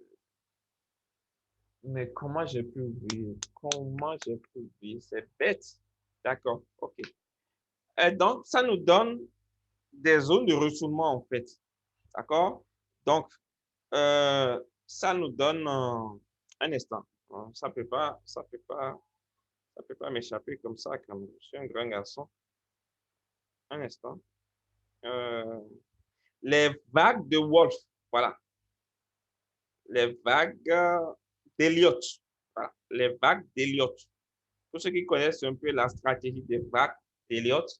Mais comment j'ai pu oublier? Comment j'ai pu oublier? C'est bête. D'accord, ok. Et donc, ça nous donne des zones de retournement, en fait. D'accord? Donc, ça nous donne un instant. Ça peut pas m'échapper comme ça quand je suis un grand garçon. Un instant. Euh, les vagues de Wolf, voilà. Les vagues d'Elliott. Voilà. Les vagues d'Elliott. Pour ceux qui connaissent un peu la stratégie des vagues d'Elliott,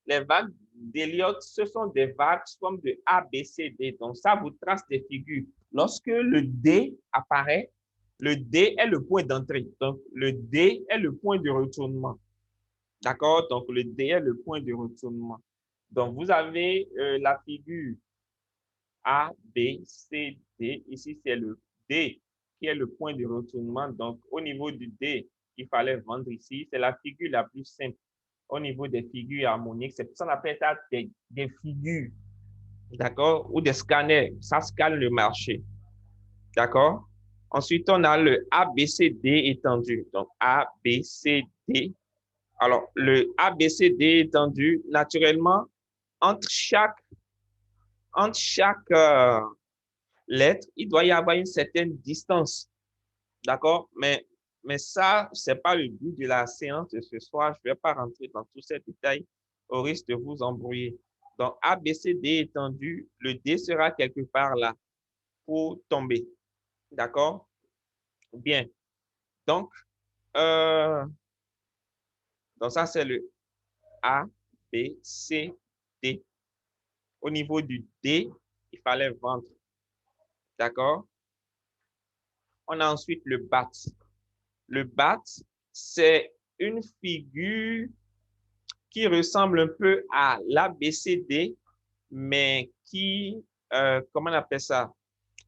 les vagues d'Elliott, ce sont des vagues comme de A, B, C, D. Donc, ça vous trace des figures. Lorsque le D apparaît, le D est le point d'entrée. Donc, le D est le point de retournement. D'accord? Donc, le D est le point de retournement. Donc, vous avez la figure A, B, C, D. Ici, c'est le D qui est le point de retournement. Donc, au niveau du D, il fallait vendre ici. C'est la figure la plus simple au niveau des figures harmoniques. C'est pour ça qu'on appelle ça des figures. d'accord, ou des scanners, ça scanne le marché, d'accord. Ensuite, on a le ABCD étendu, donc ABCD. Alors, le ABCD étendu, naturellement, entre chaque, entre chaque lettre, il doit y avoir une certaine distance, d'accord? Mais ça, ce n'est pas le but de la séance de ce soir. Je ne vais pas rentrer dans tous ces détails au risque de vous embrouiller. Donc, ABCD étendu, le D sera quelque part là pour tomber, d'accord? Bien. Donc, euh, donc ça, c'est le A, B, C, D. Au niveau du D, il fallait vendre. D'accord? On a ensuite le BAT. Le BAT, c'est une figure qui ressemble un peu à l'ABCD, mais qui, comment on appelle ça?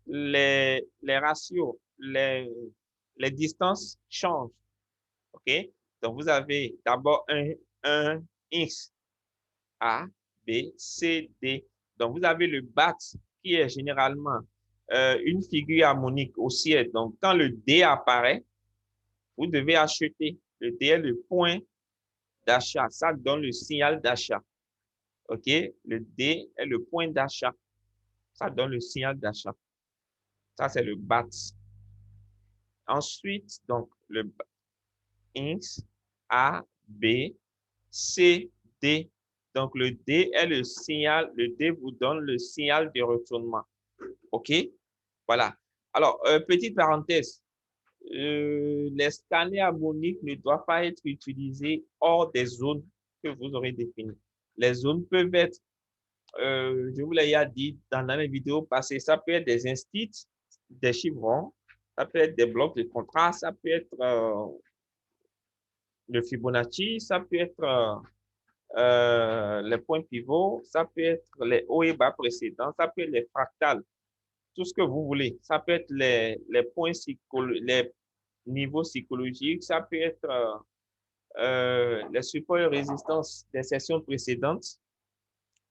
Les ratios, les distances changent. OK? Donc, vous avez d'abord un X, A, B, C, D. Donc, vous avez le BAT qui est généralement une figure harmonique au ciel. Donc, quand le D apparaît, vous devez acheter. Le D est le point d'achat. Ça donne le signal d'achat. OK? Le D est le point d'achat. Ça donne le signal d'achat. Ça, c'est le BAT. Ensuite, donc, le X, A, B, C, D. Donc, le D est le signal, le D vous donne le signal de retournement. OK? Voilà. Alors, petite parenthèse, les scanners harmoniques ne doivent pas être utilisés hors des zones que vous aurez définies. Les zones peuvent être, je vous l'ai déjà dit dans les vidéos passées, ça peut être des instits, des chiffrons, ça peut être des blocs de contrat, ça peut être le Fibonacci, ça peut être les points pivots, ça peut être les hauts et bas précédents, ça peut être les fractales, tout ce que vous voulez. Ça peut être les points les niveaux psychologiques, ça peut être les supports et résistances des sessions précédentes.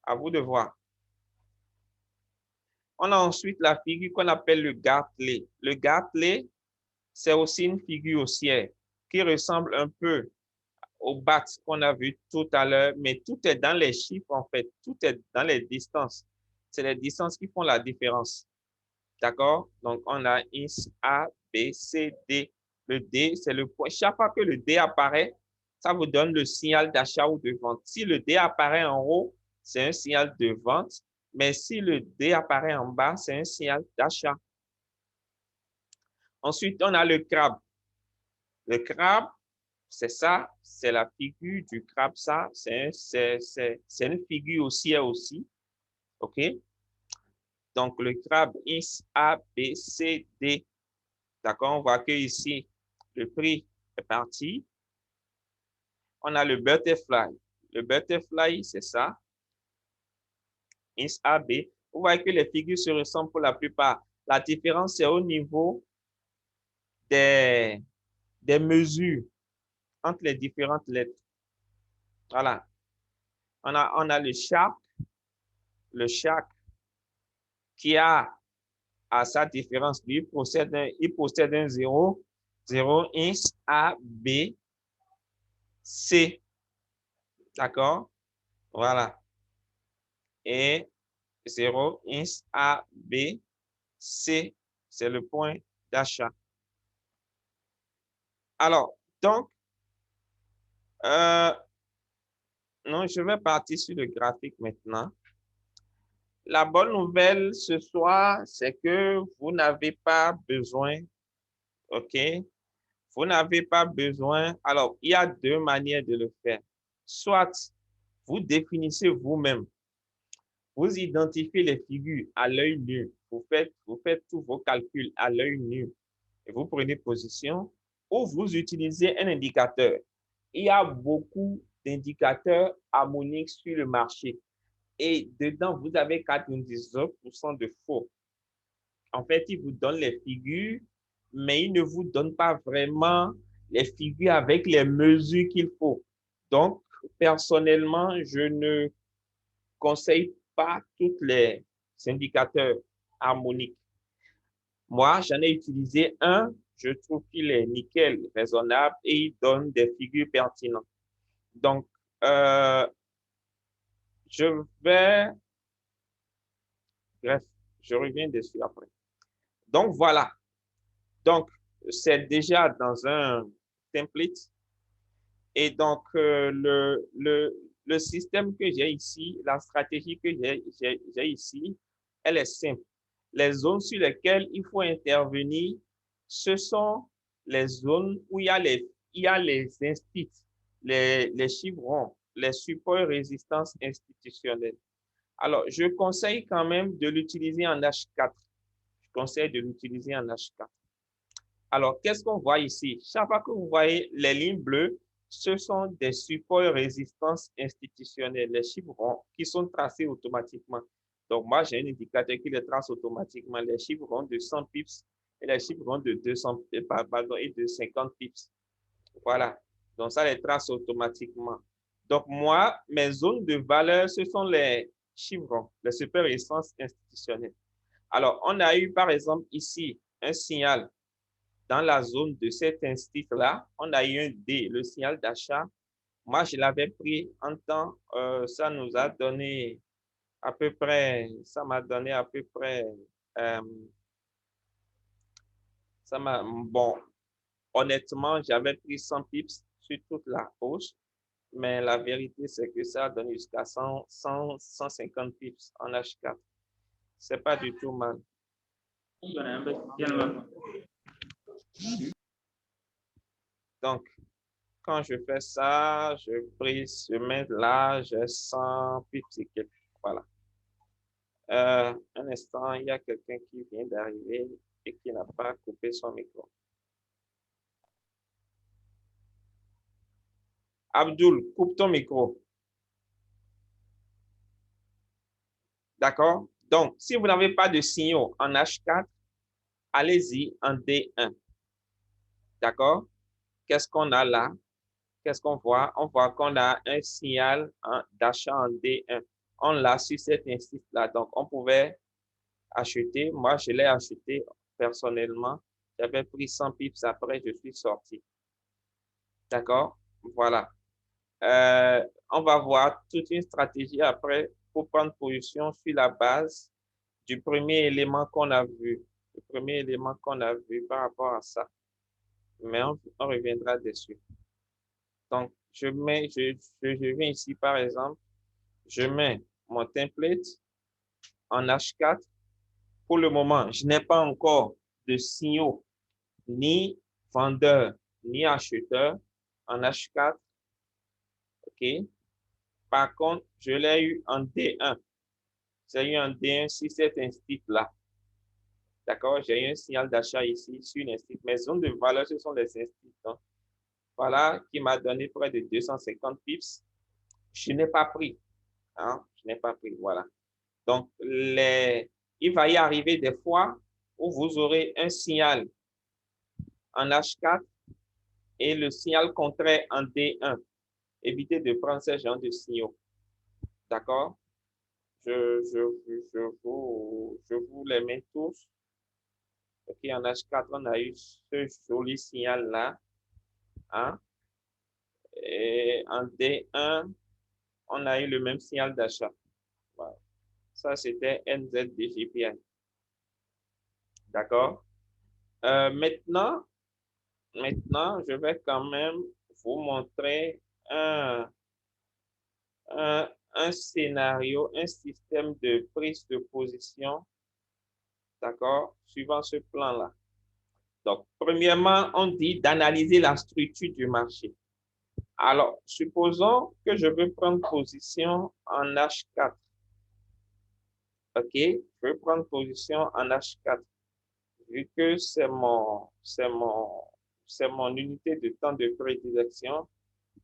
À vous de voir. On a ensuite la figure qu'on appelle le Gartley. Le Gartley, c'est aussi une figure haussière qui ressemble un peu au BAT qu'on a vu tout à l'heure, mais tout est dans les chiffres en fait, tout est dans les distances. C'est les distances qui font la différence. D'accord? Donc, on a X, A, B, C, D. Le D, c'est le point. Chaque fois que le D apparaît, ça vous donne le signal d'achat ou de vente. Si le D apparaît en haut, c'est un signal de vente. Mais si le D apparaît en bas, c'est un signal d'achat. Ensuite, on a le crabe. Le crabe, c'est ça, c'est la figure du crabe, ça, c'est une figure aussi. OK? Donc, le crabe X, A, B, C, D. D'accord? On voit que ici, le prix est parti. On a le butterfly. Le butterfly, c'est ça. X, A, B. Vous voyez que les figures se ressemblent pour la plupart. La différence, c'est au niveau des, des mesures entre les différentes lettres. Voilà. On a le shark qui a à sa différence, lui, il possède un 0, 0, X, A, B, C. D'accord? Voilà. Et 0, X, A, B, C, c'est le point d'achat. Alors, donc, euh, non, je vais partir sur le graphique maintenant. La bonne nouvelle ce soir, c'est que vous n'avez pas besoin, OK? Vous n'avez pas besoin. Alors, il y a deux manières de le faire. Soit vous définissez vous-même, vous identifiez les figures à l'œil nu, vous faites tous vos calculs à l'œil nu et vous prenez position, ou vous utilisez un indicateur. Il y a beaucoup d'indicateurs harmoniques sur le marché et dedans, vous avez 99% de faux. En fait, ils vous donnent les figures, mais ils ne vous donnent pas vraiment les figures avec les mesures qu'il faut. Donc, personnellement, je ne conseille pas tous les indicateurs harmoniques. Moi, j'en ai utilisé un, je trouve qu'il est nickel, raisonnable et il donne des figures pertinentes. Donc, je vais, bref, je reviens dessus après. Donc, voilà. Donc, c'est déjà dans un template. Et donc, le système que j'ai ici, la stratégie que j'ai ici, elle est simple. Les zones sur lesquelles il faut intervenir, ce sont les zones où il y a les instituts, les chiffrons, les supports résistance institutionnelle. Alors, je conseille quand même de l'utiliser en H4. Je conseille de l'utiliser en H4. Alors, qu'est-ce qu'on voit ici? Chaque fois que vous voyez les lignes bleues, ce sont des supports résistance institutionnelle, les chiffres ronds qui sont tracés automatiquement. Donc, moi, j'ai un indicateur qui les trace automatiquement, les chiffres ronds de 100 pips et les chiffres ronds de 200, pardon, et de 50 pips. Voilà. Donc, ça les trace automatiquement. Donc, moi, mes zones de valeur, ce sont les chiffres ronds, les supports résistance institutionnelle. Alors, on a eu, par exemple, ici, un signal dans la zone de cet institut-là, on a eu un D, le signal d'achat. Moi, je l'avais pris en temps, ça nous a donné à peu près, ça m'a donné à peu près, bon, honnêtement, j'avais pris 100 pips sur toute la hausse, mais la vérité, c'est que ça a donné jusqu'à 150 pips en H4. C'est pas du tout mal. Donc, quand je fais ça, je prise, je mets là, je sens pips et quelques. Voilà. Un instant, il y a quelqu'un qui vient d'arriver et qui n'a pas coupé son micro. Abdul, coupe ton micro. D'accord? Donc, si vous n'avez pas de signaux en H4, allez-y en D1. D'accord? Qu'est-ce qu'on a là? Qu'est-ce qu'on voit? On voit qu'on a un signal d'achat en D1. On l'a sur cet institut-là. Donc, on pouvait acheter. Moi, je l'ai acheté personnellement. J'avais pris 100 pips après, je suis sorti. D'accord? Voilà. On va voir toute une stratégie après pour prendre position sur la base du premier élément qu'on a vu. Le premier élément qu'on a vu par rapport à ça. Mais on reviendra dessus. Donc, je viens ici, par exemple, je mets mon template en H4. Pour le moment, je n'ai pas encore de signaux ni vendeur ni acheteur en H4. OK? Par contre, je l'ai eu en D1. J'ai eu en D1 sur cet institut-là. D'accord? J'ai eu un signal d'achat ici sur l'institut. Mes zones de valeur, ce sont les instituts. Donc, voilà, qui m'a donné près de 250 pips. Je n'ai pas pris. Hein? Je n'ai pas pris. Voilà. Donc, il va y arriver des fois où vous aurez un signal en H4 et le signal contraire en D1. Évitez de prendre ce genre de signaux. D'accord? Je vous les mets tous. OK, en H4, on a eu ce joli signal-là. Hein? Et en D1, on a eu le même signal d'achat. Voilà. Ça, c'était NZDJPI. D'accord? Maintenant, je vais quand même vous montrer un scénario, un système de prise de position, d'accord, suivant ce plan-là. Donc, premièrement, on dit d'analyser la structure du marché. Alors, supposons que je veux prendre position en H4. OK, je veux prendre position en H4. Vu que c'est mon unité de temps de prédilection,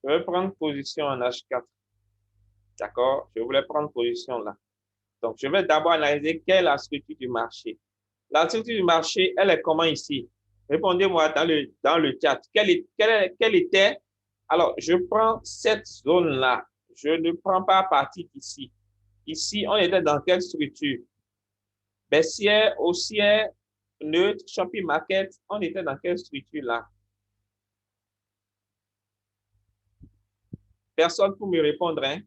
je vais prendre position en H4. D'accord? Je voulais prendre position là. Donc, je vais d'abord analyser quelle est la structure du marché. La structure du marché, elle est comment ici? Répondez-moi dans le chat. Quelle était? Alors, je prends cette zone-là. Je ne prends pas à partir d'ici. Ici, on était dans quelle structure? Baissière, haussière, neutre, shopping market, on était dans quelle structure là? Personne pour me répondre, hein?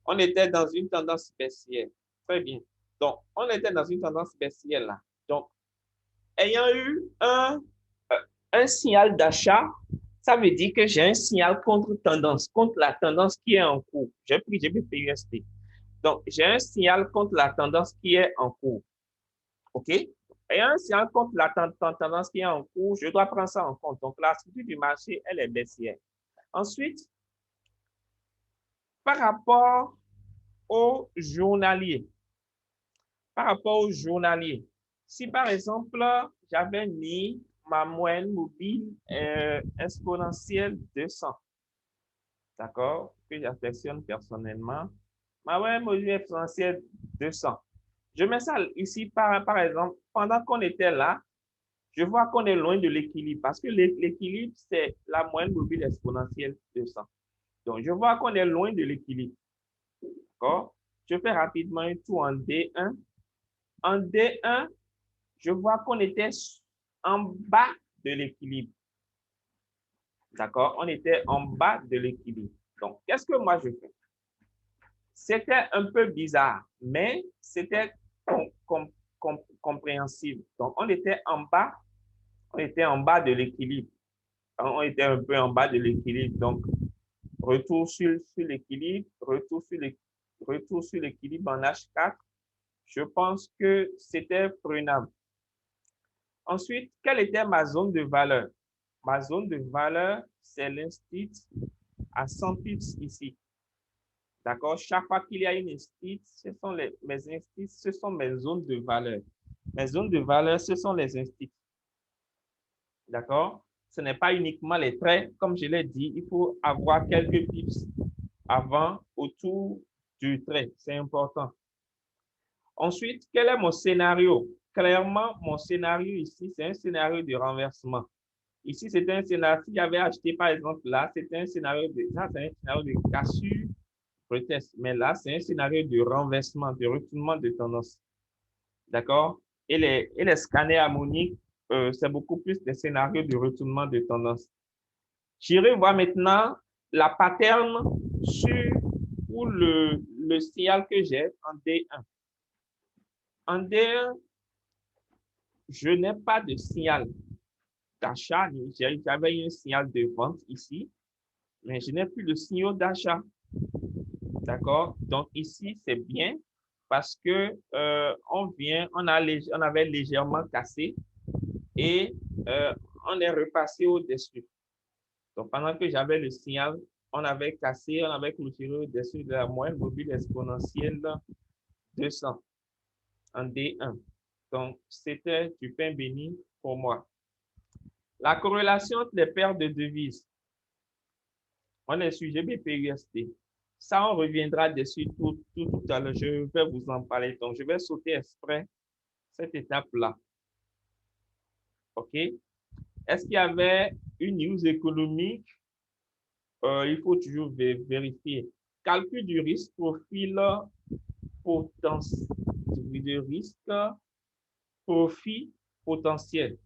On était dans une tendance baissière. Très bien. Donc, on était dans une tendance baissière là. Donc, ayant eu un signal d'achat, ça veut dire que j'ai un signal contre tendance, contre la tendance qui est en cours. J'ai pris GBPUSD. Donc, j'ai un signal contre la tendance qui est en cours. OK? Et un signal contre la tendance qui est en cours, je dois prendre ça en compte. Donc, la structure du marché, elle est baissière. Ensuite, par rapport au journalier, si par exemple, j'avais mis ma moyenne mobile exponentielle 200, d'accord, que j'affectionne personnellement, ma moyenne mobile exponentielle 200. Je mets ça ici, par exemple, pendant qu'on était là, je vois qu'on est loin de l'équilibre parce que l'équilibre, c'est la moyenne mobile exponentielle 200. Donc, je vois qu'on est loin de l'équilibre. D'accord? Je fais rapidement un tour en D1. En D1, je vois qu'on était en bas de l'équilibre. D'accord? On était en bas de l'équilibre. Donc, qu'est-ce que moi je fais? C'était un peu bizarre, mais c'était compréhensible. Donc, on était en bas de l'équilibre. On était un peu en bas de l'équilibre. Donc, retour sur l'équilibre, retour sur l'équilibre en H4. Je pense que c'était prenable. Ensuite, quelle était ma zone de valeur? Ma zone de valeur, c'est l'instit à 100 pips ici. D'accord? Chaque fois qu'il y a une instit, mes instits, ce sont mes zones de valeur. Mes zones de valeur, ce sont les instits. D'accord? Ce n'est pas uniquement les traits. Comme je l'ai dit, il faut avoir quelques pips avant, autour du trait. C'est important. Ensuite, quel est mon scénario? Clairement, mon scénario ici, c'est un scénario de renversement. Ici, c'est un scénario, si j'avais acheté par exemple là, c'est un scénario de cassure, retest. Mais là, c'est un scénario de renversement, de retournement de tendance. D'accord? Et les scanners harmoniques, c'est beaucoup plus des scénarios de retournement de tendance. J'irai voir maintenant la pattern pour le signal que j'ai en D1. En D1, je n'ai pas de signal d'achat. J'avais un signal de vente ici, mais je n'ai plus de signal d'achat. D'accord? Donc ici, c'est bien parce que on avait légèrement cassé et on est repassé au-dessus. Donc pendant que j'avais le signal, on avait cassé, on avait clôturé au-dessus de la moyenne mobile exponentielle 200 en D1. Donc c'était du pain béni pour moi. La corrélation entre les paires de devises. On est sur GBPUSD. Ça, on reviendra dessus tout à l'heure. Je vais vous en parler. Donc, je vais sauter exprès cette étape-là. OK? Est-ce qu'il y avait une news économique? Il faut toujours vérifier. Calcul du risque, profil potentiel de risque, profit potentiel.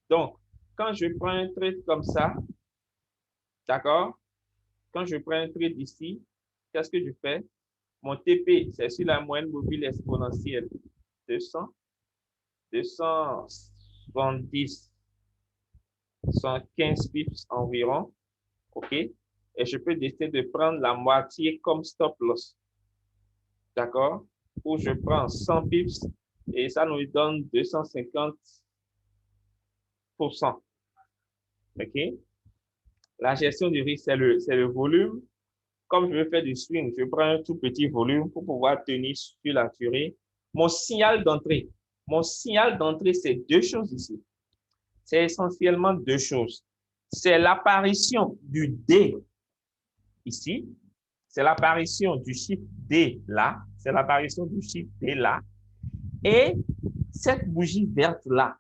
Donc, quand je prends un trade comme ça, d'accord? Quand je prends un trade ici, qu'est-ce que je fais? Mon TP, c'est sur la moyenne mobile exponentielle. 200, 270, 115 pips environ. OK? Et je peux décider de prendre la moitié comme stop loss. D'accord? Ou je prends 100 pips et ça nous donne 250%. OK? La gestion du risque, c'est le volume. Comme je veux faire du swing, je prends un tout petit volume pour pouvoir tenir sur la durée. Mon signal d'entrée, c'est deux choses ici. C'est essentiellement deux choses. C'est l'apparition du D ici. C'est l'apparition du chiffre D là. C'est l'apparition du chiffre D là. Et cette bougie verte là.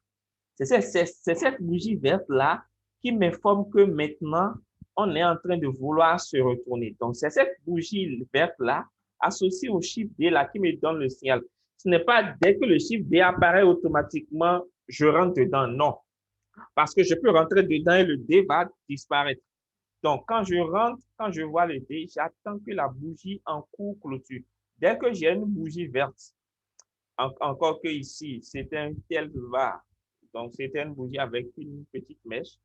C'est cette bougie verte là qui m'informe que maintenant, on est en train de vouloir se retourner. Donc, c'est cette bougie verte-là, associée au chiffre D là, qui me donne le signal. Ce n'est pas dès que le chiffre D apparaît automatiquement, je rentre dedans. Non. Parce que je peux rentrer dedans et le D va disparaître. Donc, quand je rentre, quand je vois le D, j'attends que la bougie en cours clôture. Dès que j'ai une bougie verte, encore que ici, c'est un tel var. Donc, c'était une bougie avec une petite mèche.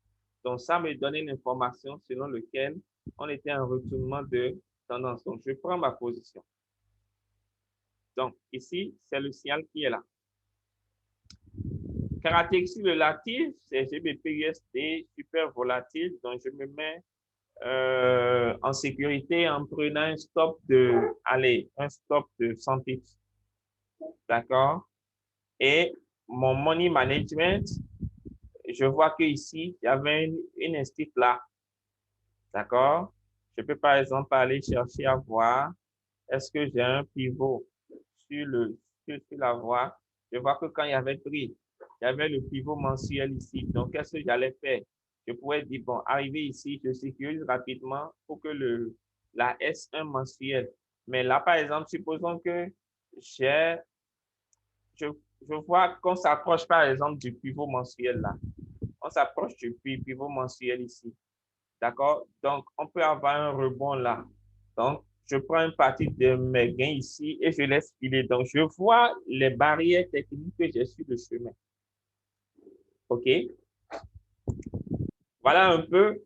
Donc, ça me donnait une information selon laquelle on était en retournement de tendance. Donc, je prends ma position. Donc, ici, c'est le signal qui est là. Caractéristique relative, c'est GBP-USD super volatile. Donc, je me mets en sécurité en prenant un stop de, allez, un stop de 100 pips. D'accord? Et mon money management, je vois que ici, il y avait une instit là. D'accord? Je peux par exemple aller chercher à voir est-ce que j'ai un pivot sur la voie. Je vois que quand il y avait pris, il y avait le pivot mensuel ici. Donc, qu'est-ce que j'allais faire? Je pourrais dire, bon, arriver ici, je sécurise rapidement pour que la S1 mensuelle. Mais là, par exemple, supposons que j'ai, je, je vois qu'on s'approche, par exemple, du pivot mensuel là. On s'approche du pivot mensuel ici. D'accord? Donc, on peut avoir un rebond là. Donc, je prends une partie de mes gains ici et je laisse filer. Donc, je vois les barrières techniques que j'ai sur le chemin. OK? Voilà un peu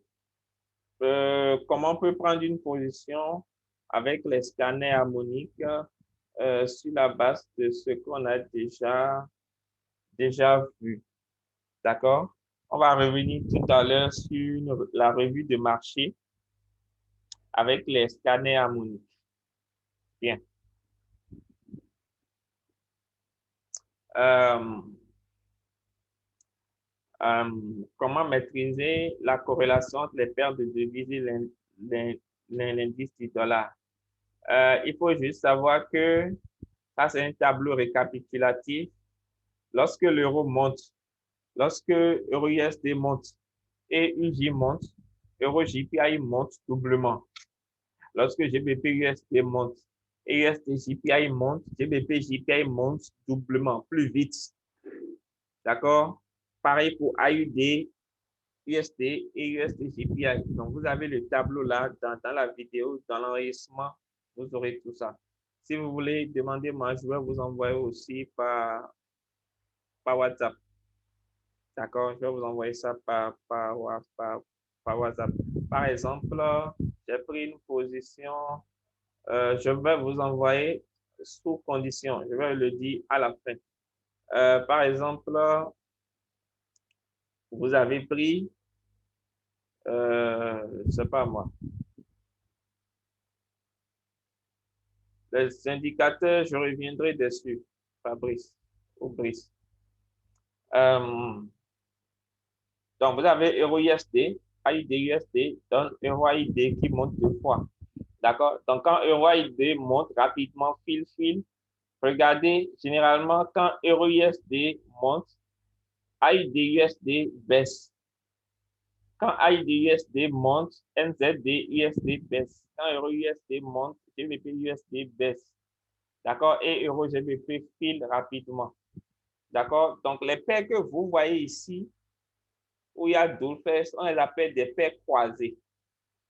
comment on peut prendre une position avec les scanners harmoniques sur la base de ce qu'on a déjà vu. D'accord? On va revenir tout à l'heure sur la revue de marché avec les scanners harmoniques. Bien. Euh, comment maîtriser la corrélation entre les paires de devises et l'indice du dollar. Il faut juste savoir que ça, c'est un tableau récapitulatif. Lorsque l'euro monte, lorsque euro-USD monte et UJ monte, euro-JPY monte doublement. Lorsque GBP-USD monte et USD-JPY monte, GBP-JPY monte doublement, plus vite. D'accord? Pareil pour AUD, USD et USD-JPY. Donc, vous avez le tableau là dans la vidéo, dans l'enregistrement, vous aurez tout ça. Si vous voulez demander, moi, je vais vous envoyer aussi par WhatsApp. D'accord? Je vais vous envoyer ça par WhatsApp. Par exemple, j'ai pris une position, je vais vous envoyer sous condition. Je vais le dire à la fin. Par exemple, vous avez pris, je ne sais pas moi, les indicateurs, je reviendrai dessus, Fabrice ou Brice. Donc, vous avez EURUSD, AUD-USD, donc EURUSD qui monte deux fois. D'accord? Donc, quand EURUSD monte rapidement, fil, regardez, généralement, quand EURUSD monte, AUD-USD baisse. Quand AUD-USD monte, NZD-USD baisse. Quand EURUSD monte, GBP-USD baisse. D'accord? Et euro-GBP file rapidement. D'accord? Donc, les paires que vous voyez ici, où il y a Dolphins, on les appelle des paires croisées.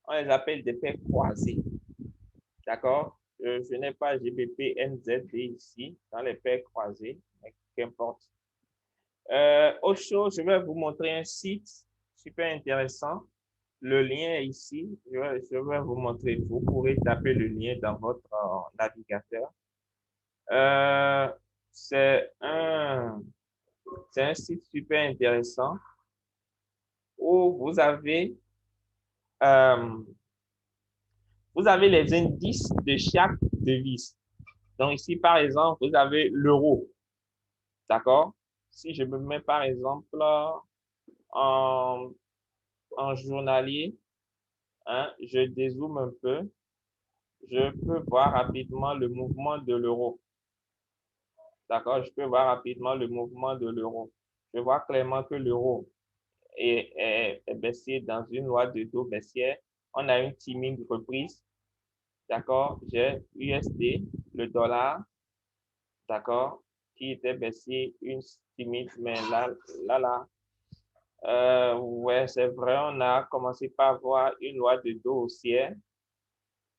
On les appelle des paires croisées. D'accord? Je n'ai pas GBP, NZD ici, dans les paires croisées, mais qu'importe. Autre chose, je vais vous montrer un site super intéressant. Le lien est ici. Je vais vous montrer. Vous pourrez taper le lien dans votre navigateur. C'est un site super intéressant où euh, vous avez les indices de chaque devise. Donc ici, par exemple, vous avez l'euro. D'accord? Si je me mets, par exemple, en, en journalier, hein, je dézoome un peu, je peux voir rapidement le mouvement de l'euro. D'accord? Je peux voir rapidement le mouvement de l'euro. Je vois clairement que l'euro est baissier dans une loi de taux baissière on a une timide reprise. D'accord? J'ai USD, le dollar, d'accord, qui était baissé une timide, mais là, ouais, c'est vrai, on a commencé par voir une loi de dos haussière.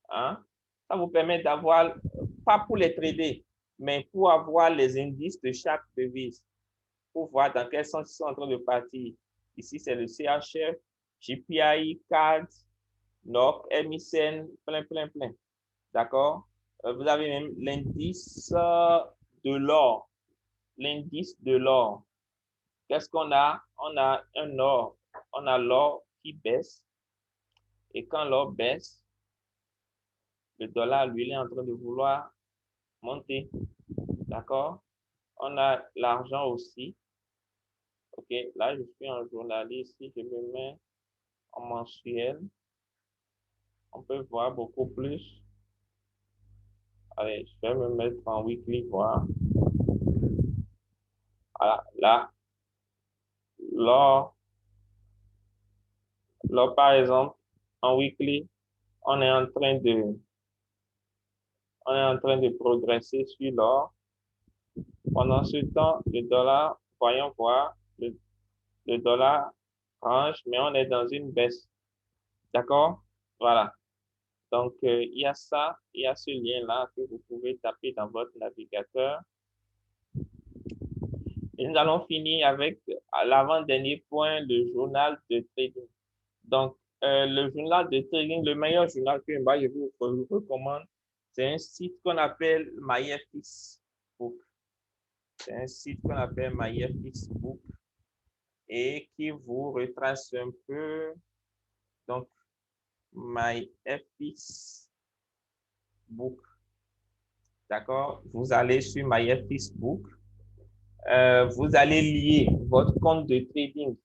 Hein? Ça vous permet d'avoir, pas pour les trader, mais pour avoir les indices de chaque devise, pour voir dans quel sens ils sont en train de partir. Ici, c'est le CHF, JPI, CAD, NOC, MICN, plein. D'accord? Vous avez même l'indice de l'or. L'indice de l'or. Qu'est-ce qu'on a? On a un or. On a l'or qui baisse. Et quand l'or baisse, le dollar, lui, il est en train de vouloir monter. D'accord? On a l'argent aussi. OK, là, je suis en journaliste. Si je me mets en mensuel, on peut voir beaucoup plus. Allez, je vais me mettre en weekly, voir. Voilà, là, l'or, par exemple, en weekly, on est en train de progresser sur l'or. Pendant ce temps, le dollar, voyons voir, le dollar range, mais on est dans une baisse. D'accord? Voilà. Donc, il y a ça, il y a ce lien-là que vous pouvez taper dans votre navigateur. Et nous allons finir avec l'avant-dernier point, le journal de trading. Donc, le journal de trading, le meilleur journal que moi, je vous recommande, c'est un site qu'on appelle MyFXBook. C'est un site qu'on appelle MyFXBook et qui vous retrace un peu. Donc, MyFXBook. D'accord? Vous allez sur MyFXBook. Vous allez lier votre compte de trading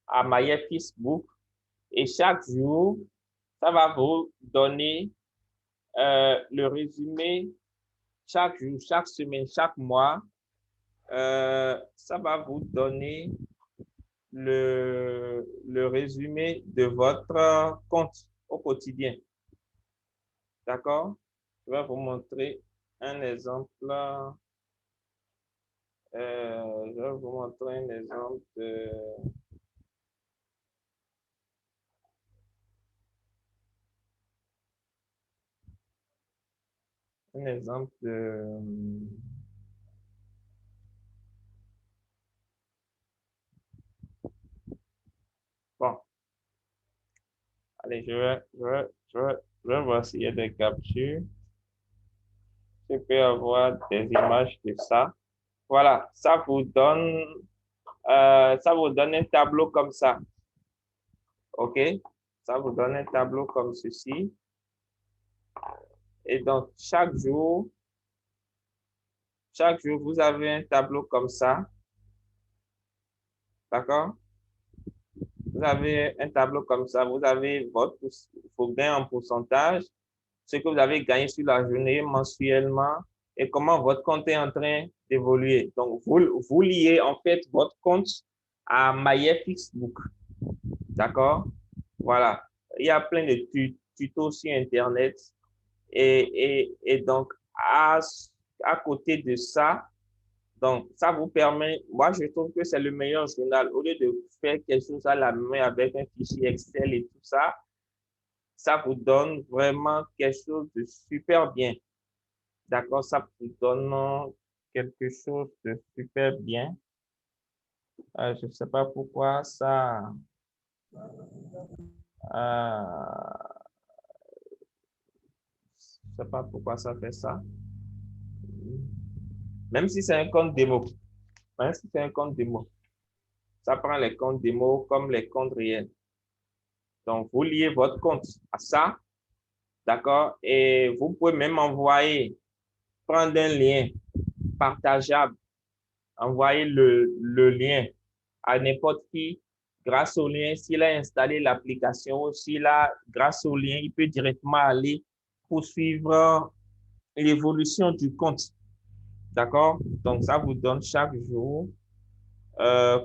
à MyFXBook et chaque jour, ça va vous donner le résumé chaque jour, chaque semaine, chaque mois. Ça va vous donner le résumé de votre compte au quotidien. D'accord? Je vais vous montrer un exemple. Je vais vous montrer un exemple de... Un exemple de... Bon, allez, je vais voir s'il y a des captures. Je peux avoir des images de ça. Voilà, ça vous donne un tableau comme ça. OK? Ça vous donne un tableau comme ceci. Et donc, chaque jour, vous avez un tableau comme ça. D'accord? Vous avez un tableau comme ça. Vous avez vos gains en pourcentage, ce que vous avez gagné sur la journée mensuellement et comment votre compte est en train d'évoluer. Donc, vous liez en fait votre compte à MyFXBook. D'accord? Voilà. Il y a plein de tutos sur Internet. Et donc, à côté de ça, donc, ça vous permet, moi, je trouve que c'est le meilleur journal. Au lieu de faire quelque chose à la main avec un fichier Excel et tout ça, ça vous donne vraiment quelque chose de super bien. D'accord? Ça vous donne quelque chose de super bien. Je ne sais pas pourquoi ça... je sais pas pourquoi ça fait ça. Même si c'est un compte démo. Même si c'est un compte démo. Ça prend les comptes démo comme les comptes réels. Donc, vous liez votre compte à ça. D'accord? Et vous pouvez même prendre un lien partageable, envoyer le lien à n'importe qui. Grâce au lien, s'il a installé l'application, grâce au lien, il peut directement aller poursuivre l'évolution du compte. D'accord? Donc, ça vous donne chaque jour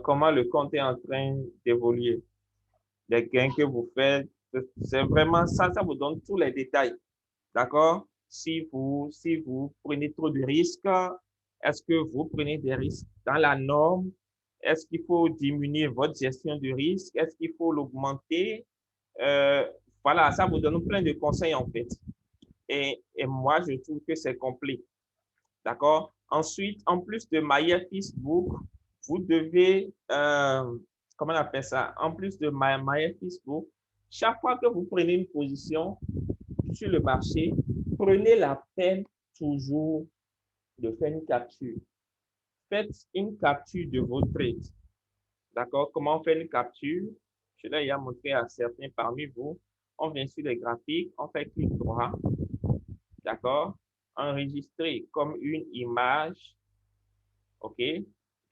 comment le compte est en train d'évoluer. Les gains que vous faites, C'est vraiment ça, ça vous donne tous les détails. D'accord? Si vous prenez trop de risques, est-ce que vous prenez des risques dans la norme? Est-ce qu'il faut diminuer votre gestion de risque? Est-ce qu'il faut l'augmenter? Euh, voilà, ça vous donne plein de conseils en fait. Et moi, je trouve que c'est complet. D'accord? Ensuite, en plus de My Facebook, vous devez, comment on appelle ça? En plus de My Facebook, chaque fois que vous prenez une position sur le marché, prenez la peine toujours de faire une capture. Faites une capture de vos trades. D'accord? Comment faire une capture? Je l'ai déjà montré à certains parmi vous. On vient sur les graphiques, on fait clic droit. D'accord? Enregistrer comme une image. OK?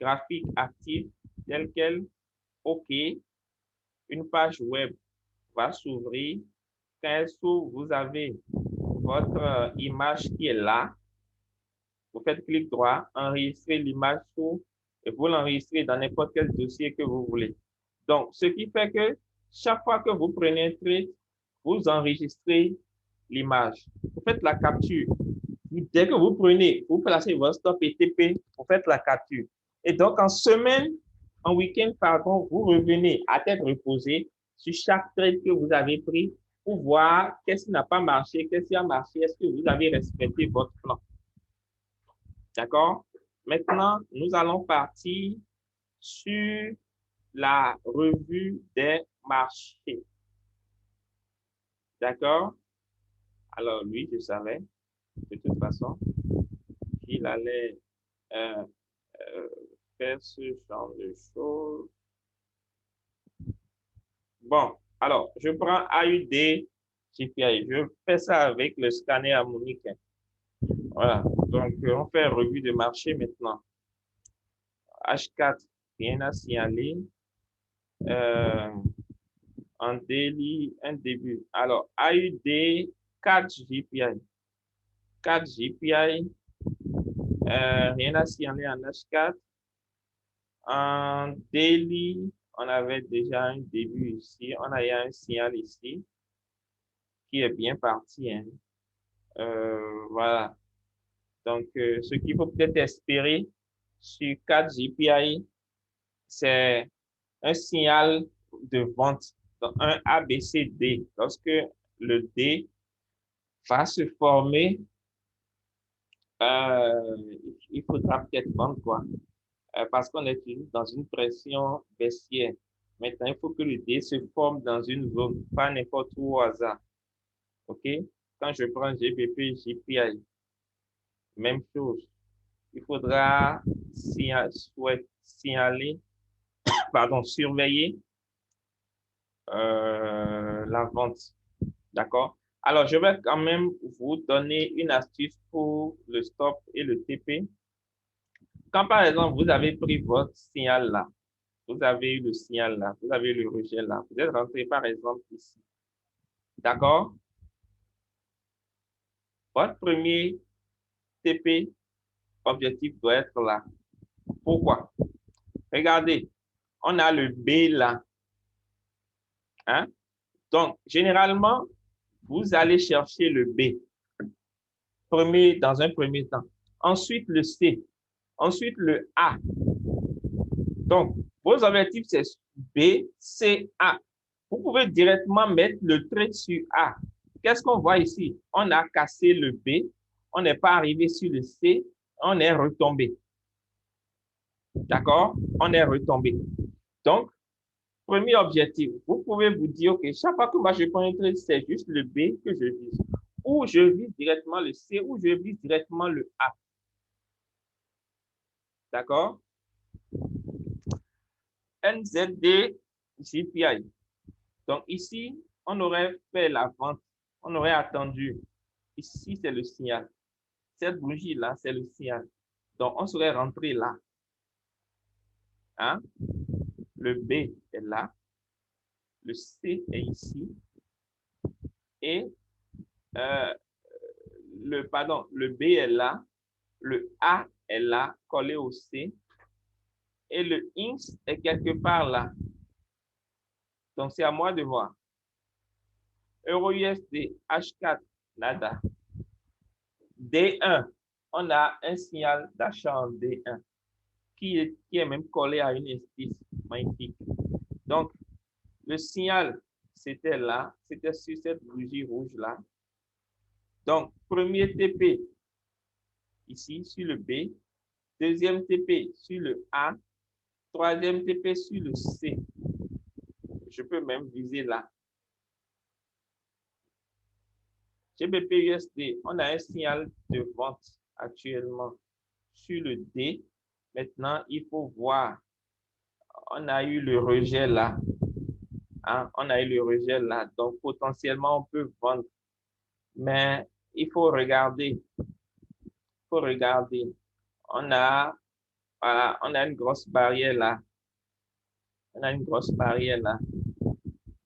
Graphique actif tel quel. OK. Une page web va s'ouvrir. Quand elle s'ouvre, vous avez votre image qui est là. Vous faites clic droit, enregistrez l'image sous et vous l'enregistrez dans n'importe quel dossier que vous voulez. Donc, ce qui fait que chaque fois que vous prenez un trade, vous enregistrez l'image. Vous faites la capture. Dès que vous prenez, vous placez votre stop et TP, vous faites la capture. Et donc, en semaine, en week-end, pardon, vous revenez à tête reposée sur chaque trade que vous avez pris pour voir qu'est-ce qui n'a pas marché, qu'est-ce qui a marché, est-ce que vous avez respecté votre plan. D'accord? Maintenant, nous allons partir sur la revue des marchés. D'accord? Alors, lui, je savais de toute façon qu'il allait euh, euh, faire ce genre de choses. Bon, alors, je prends AUD GPI. Je fais ça avec le scanner harmonique. Voilà. Donc, on fait revue de marché maintenant. H4, rien à signaler. En daily, un début. Alors, AUD 4 GPI. 4 GPI, rien à signaler en H4. En daily, on avait déjà un début ici. On a eu un signal ici qui est bien parti. Hein. Voilà. Donc, ce qu'il faut peut-être espérer sur 4 GPI, c'est un signal de vente, donc un ABCD. Lorsque le D va se former, il faudra peut-être vendre quoi, parce qu'on est toujours dans une pression baissière. Maintenant, il faut que le D se forme dans une zone, pas n'importe où au hasard. OK? Quand je prends GBP, JPI, même chose. Il faudra signaler, pardon, surveiller la vente. D'accord? Alors, je vais quand même vous donner une astuce pour le stop et le TP. Quand par exemple, vous avez pris votre signal là, vous avez eu le signal là, vous avez eu le rejet là, vous êtes rentré par exemple ici. D'accord? Votre premier TP objectif doit être là. Pourquoi? Regardez, on a le B là. Hein? Donc, généralement, vous allez chercher le B dans un premier temps. Ensuite, le C. Ensuite, le A. Donc, vos objectifs, c'est B, C, A. Vous pouvez directement mettre le trait sur A. Qu'est-ce qu'on voit ici? On a cassé le B, on n'est pas arrivé sur le C, on est retombé. D'accord? On est retombé. Donc, premier objectif, vous pouvez vous dire, OK, chaque fois que moi je prends un trait, c'est juste le B que je vise. Ou je vise directement le C, ou je vise directement le A. D'accord? NZD, JPI. Donc ici, on aurait fait la vente, on aurait attendu. Ici, c'est le signal. Cette bougie-là, c'est le signal. Donc, on serait rentré là. Hein? Le B est là. Le C est ici. Et le B est là. Le A est là, collé au C. Et le INS est quelque part là. Donc, c'est à moi de voir. Euro USD, H4, nada. D1, on a un signal d'achat en D1 qui est même collé à une indice magnétique. Donc, le signal, c'était là, c'était sur cette bougie rouge-là. Donc, premier TP, ici, sur le B. Deuxième TP, sur le A. Troisième TP, sur le C. Je peux même viser là. GBP USD, on a un signal de vente actuellement sur le D. Maintenant, il faut voir. On a eu le rejet là. Hein? On a eu le rejet là. Donc, potentiellement, on peut vendre. Mais il faut regarder. Il faut regarder. Voilà, on a une grosse barrière là. On a une grosse barrière là.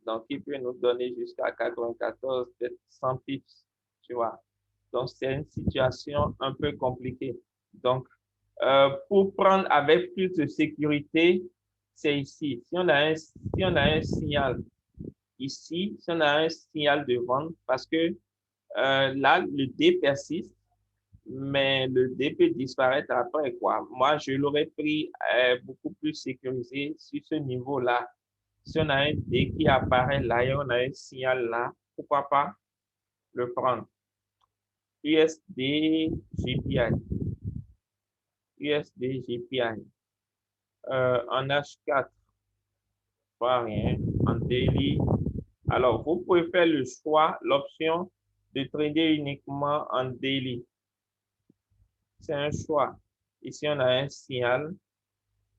Donc, il peut nous donner jusqu'à 94, peut-être 100 pips, tu vois. Donc, c'est une situation un peu compliquée. Donc, pour prendre avec plus de sécurité, c'est ici. Si on a un signal ici, si on a un signal de vente, parce que là, le D persiste, mais le D peut disparaître après, quoi. Moi, je l'aurais pris beaucoup plus sécurisé sur ce niveau-là. Si on a un D qui apparaît là et on a un signal là, pourquoi pas le prendre? USD GPI. USD GPI. En H4, pas rien. En daily. Alors, vous pouvez faire le choix, l'option de trader uniquement en daily. C'est un choix. Ici, on a un signal.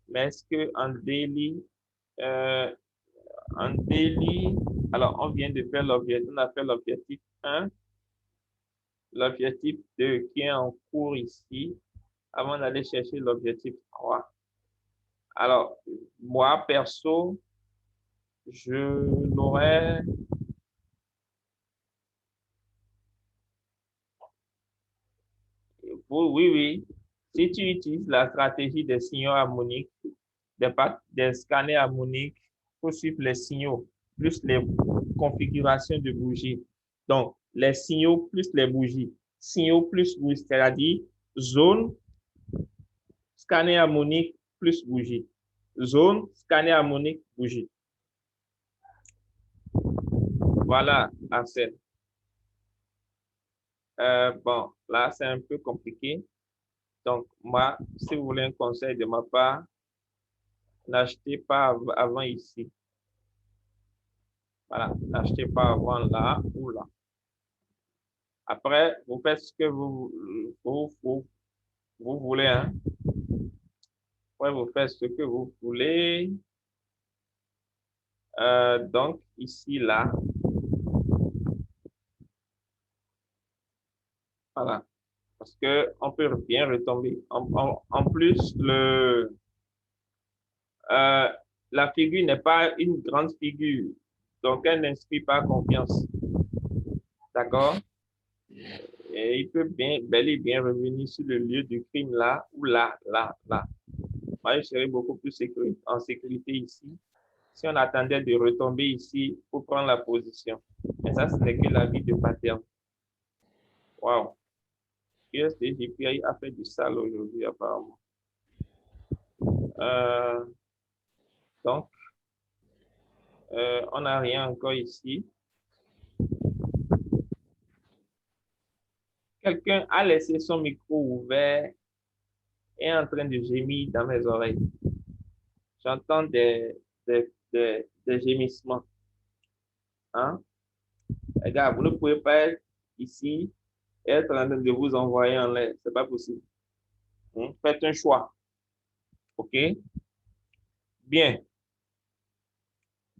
Mais est-ce que euh, en daily, alors on vient de faire l'objectif, on a fait l'objectif 1, l'objectif 2 qui est en cours ici, avant d'aller chercher l'objectif 3. Alors, moi, perso, je l'aurais. Oui, oui. Si tu utilises la stratégie des signaux harmoniques, des scanners harmoniques, pour suivre les signaux, plus les configurations de bougies. Donc, les signaux plus les bougies. Signaux plus bougies, c'est-à-dire zone, scanner harmonique plus bougie. Zone, scanner harmonique, bougie. Voilà, Arsène. Bon, là, c'est un peu compliqué. Donc, moi, si vous voulez un conseil de ma part, n'achetez pas avant ici. Voilà, n'achetez pas avant là ou là. Après, vous faites ce que vous voulez. Hein. Après, vous faites ce que vous voulez. Donc, ici, là. Voilà. Parce qu'on peut bien retomber. En plus, euh, la figure n'est pas une grande figure. Donc, elle n'inspire pas confiance. D'accord? Et il peut bel et bien revenir sur le lieu du crime là ou là. Moi, je serais beaucoup plus en sécurité ici. Si on attendait de retomber ici pour prendre la position. Mais ça, ce n'est que la vie de pattern. Wow. USDGPI a fait du sale aujourd'hui, apparemment. Euh, donc, on n'a rien encore ici. Quelqu'un a laissé son micro ouvert et est en train de gémir dans mes oreilles. J'entends des gémissements. Hein? Les gars, vous ne pouvez pas être ici et être en train de vous envoyer en l'air. C'est pas possible. Hein? Faites un choix. OK? Bien.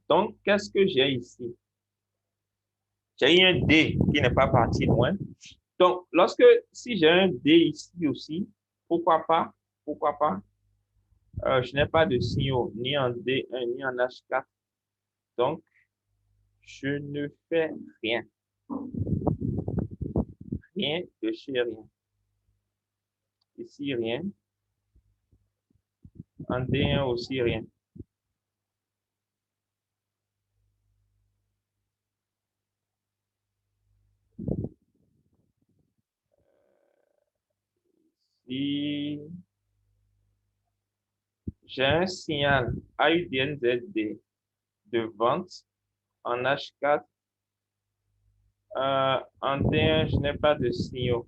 Donc, qu'est-ce que j'ai ici? J'ai eu un D qui n'est pas parti loin. Donc, si j'ai un D ici aussi, pourquoi pas? Pourquoi pas? Je n'ai pas de signaux ni en D1 ni en H4. Donc, je ne fais rien. Rien de chez rien. Ici, rien. En D1 aussi, rien. dit, j'ai un signal AUDNZD de vente en H4. En D1, je n'ai pas de signaux.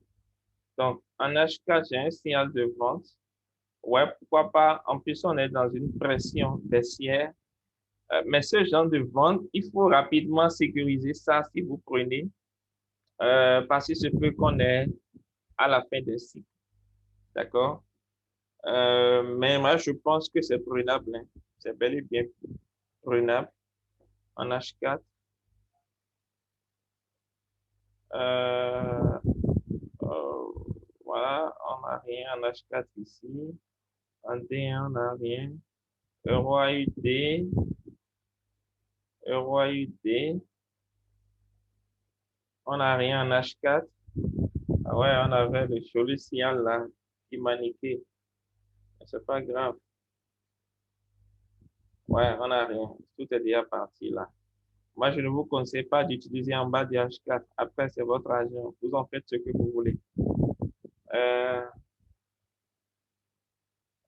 Donc, en H4, j'ai un signal de vente. Ouais, pourquoi pas. En plus, on est dans une pression baissière. Mais ce genre de vente, il faut rapidement sécuriser ça si vous prenez, parce que c'est peut qu'on est à la fin des cycles. D'accord? Mais moi, je pense que c'est prenable, hein. C'est bel et bien prenable en H4. Euh, euh, voilà, on n'a rien en H4 ici. En D1, on n'a rien. Euro AUD, Euro AUD, on n'a rien en H4. Ah ouais, on avait le joli signal là qui maniquait. C'est pas grave. Ouais, on n'a rien. Tout est déjà parti là. Moi, je ne vous conseille pas d'utiliser en bas du H4. Après, c'est votre argent. Vous en faites ce que vous voulez. Euh,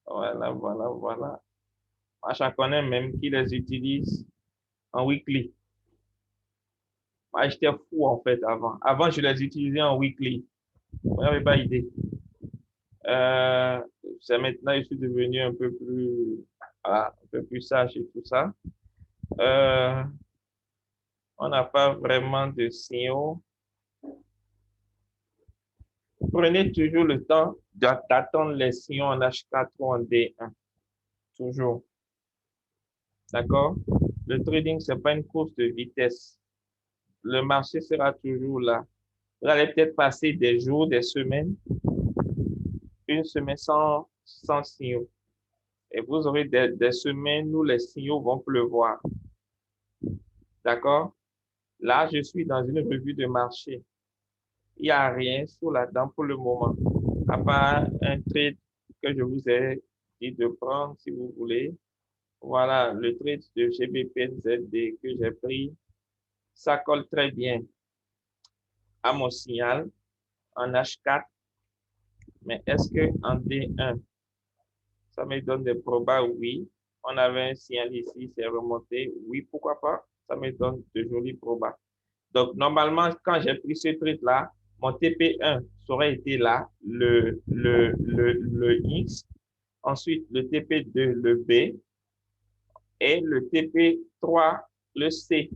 voilà, voilà, voilà. Moi, j'en connais même qui les utilise en weekly. Moi, j'étais fou en fait avant. Avant, je les utilisais en weekly. Vous n'avez pas idée. Euh, c'est maintenant, je suis devenu un peu plus, voilà, un peu plus sage et tout ça. Euh, on n'a pas vraiment de signaux. Prenez toujours le temps d'attendre les signaux en H4 ou en D1. Toujours. D'accord? Le trading, c'est pas une course de vitesse. Le marché sera toujours là. Vous allez peut-être passer des jours, des semaines, une semaine sans signaux. Et vous aurez des semaines où les signaux vont pleuvoir. D'accord? Là, je suis dans une revue de marché. Il n'y a rien sous la dent pour le moment. À part un trade que je vous ai dit de prendre si vous voulez. Voilà, le trade de GBPNZD que j'ai pris. Ça colle très bien à mon signal en H4. Mais est-ce que en D1, ça me donne des probas? Oui. On avait un signal ici, c'est remonté. Oui, pourquoi pas? Ça me donne de jolis probas. Donc, normalement, quand j'ai pris ce trade-là, mon TP1 ça aurait été là, le X. Ensuite, le TP2, le B. Et le TP3, le C.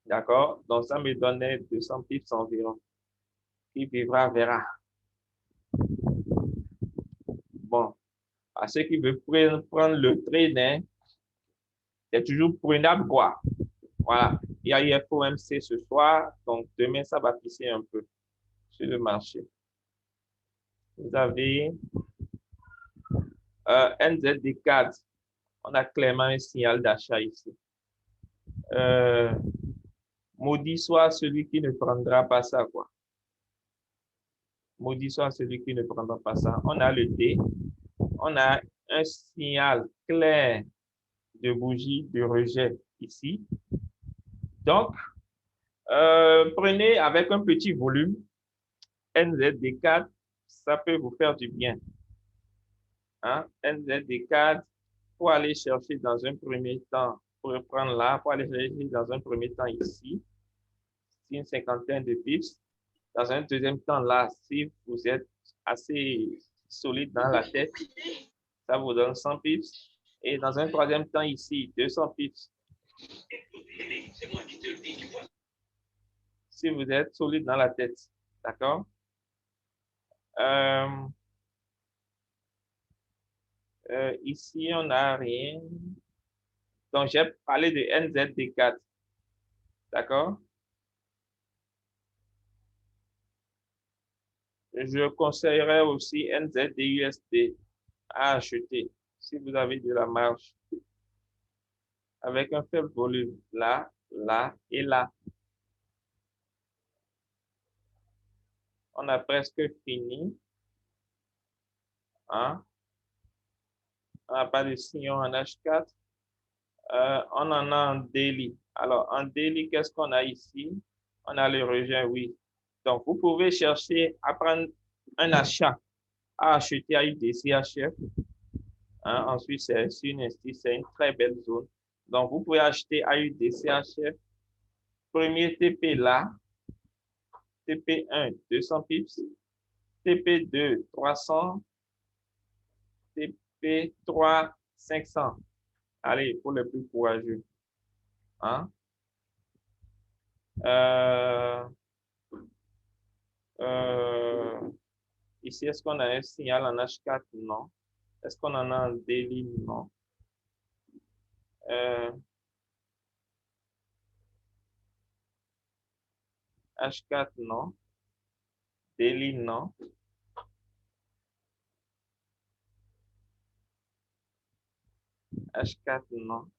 D'accord? Donc, ça me donnait 200 pips environ. Qui vivra, verra. Bon, à ceux qui veulent prendre le train, hein, c'est toujours prenable, quoi. Voilà. Il y a IFOMC ce soir, donc demain, ça va pisser un peu sur le marché. Vous avez NZD4. On a clairement un signal d'achat ici. Maudit soit celui qui ne prendra pas ça, quoi. Maudit soit celui qui ne prendra pas ça. On a le D. On a un signal clair de bougie de rejet ici. Donc, prenez avec un petit volume NZD4, ça peut vous faire du bien. Hein? NZD4, pour aller chercher dans un premier temps, pour reprendre là, pour aller chercher dans un premier temps ici, une cinquantaine de pips. Dans un deuxième temps là, si vous êtes assez solide dans la tête, ça vous donne 100 pips. Et dans un troisième temps ici, 200 pips. Si vous êtes solide dans la tête, d'accord? Ici, on n'a rien. Donc, j'ai parlé de NZD4, d'accord? Je conseillerais aussi NZDUSD à acheter si vous avez de la marge avec un faible volume là, là et là. On a presque fini. Hein? On n'a pas de signaux en H4. On en a en daily. Alors, en daily, qu'est-ce qu'on a ici? On a le rejet, oui. Donc, vous pouvez chercher à prendre un achat à acheter à UDCHF. Hein, ensuite, c'est une très belle zone. Donc, vous pouvez acheter à UDCHF. Premier TP là, TP1, 200 pips. TP2, 300. TP3, 500. Allez, pour les plus courageux. Hein? Euh, euh, ici, est-ce qu'on a un signal en H4? Non. Est-ce qu'on en a en daily? Non. Euh, H4, non. Daily, non. H4, non.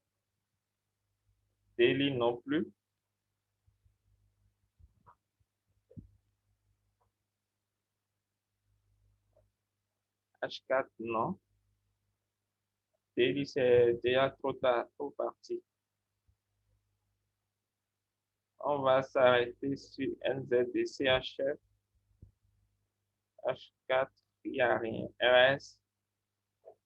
Daily, non plus. H4, non. Daily, c'est déjà trop tard, trop parti. On va s'arrêter sur NZDCHF. H4, il n'y a rien. RS,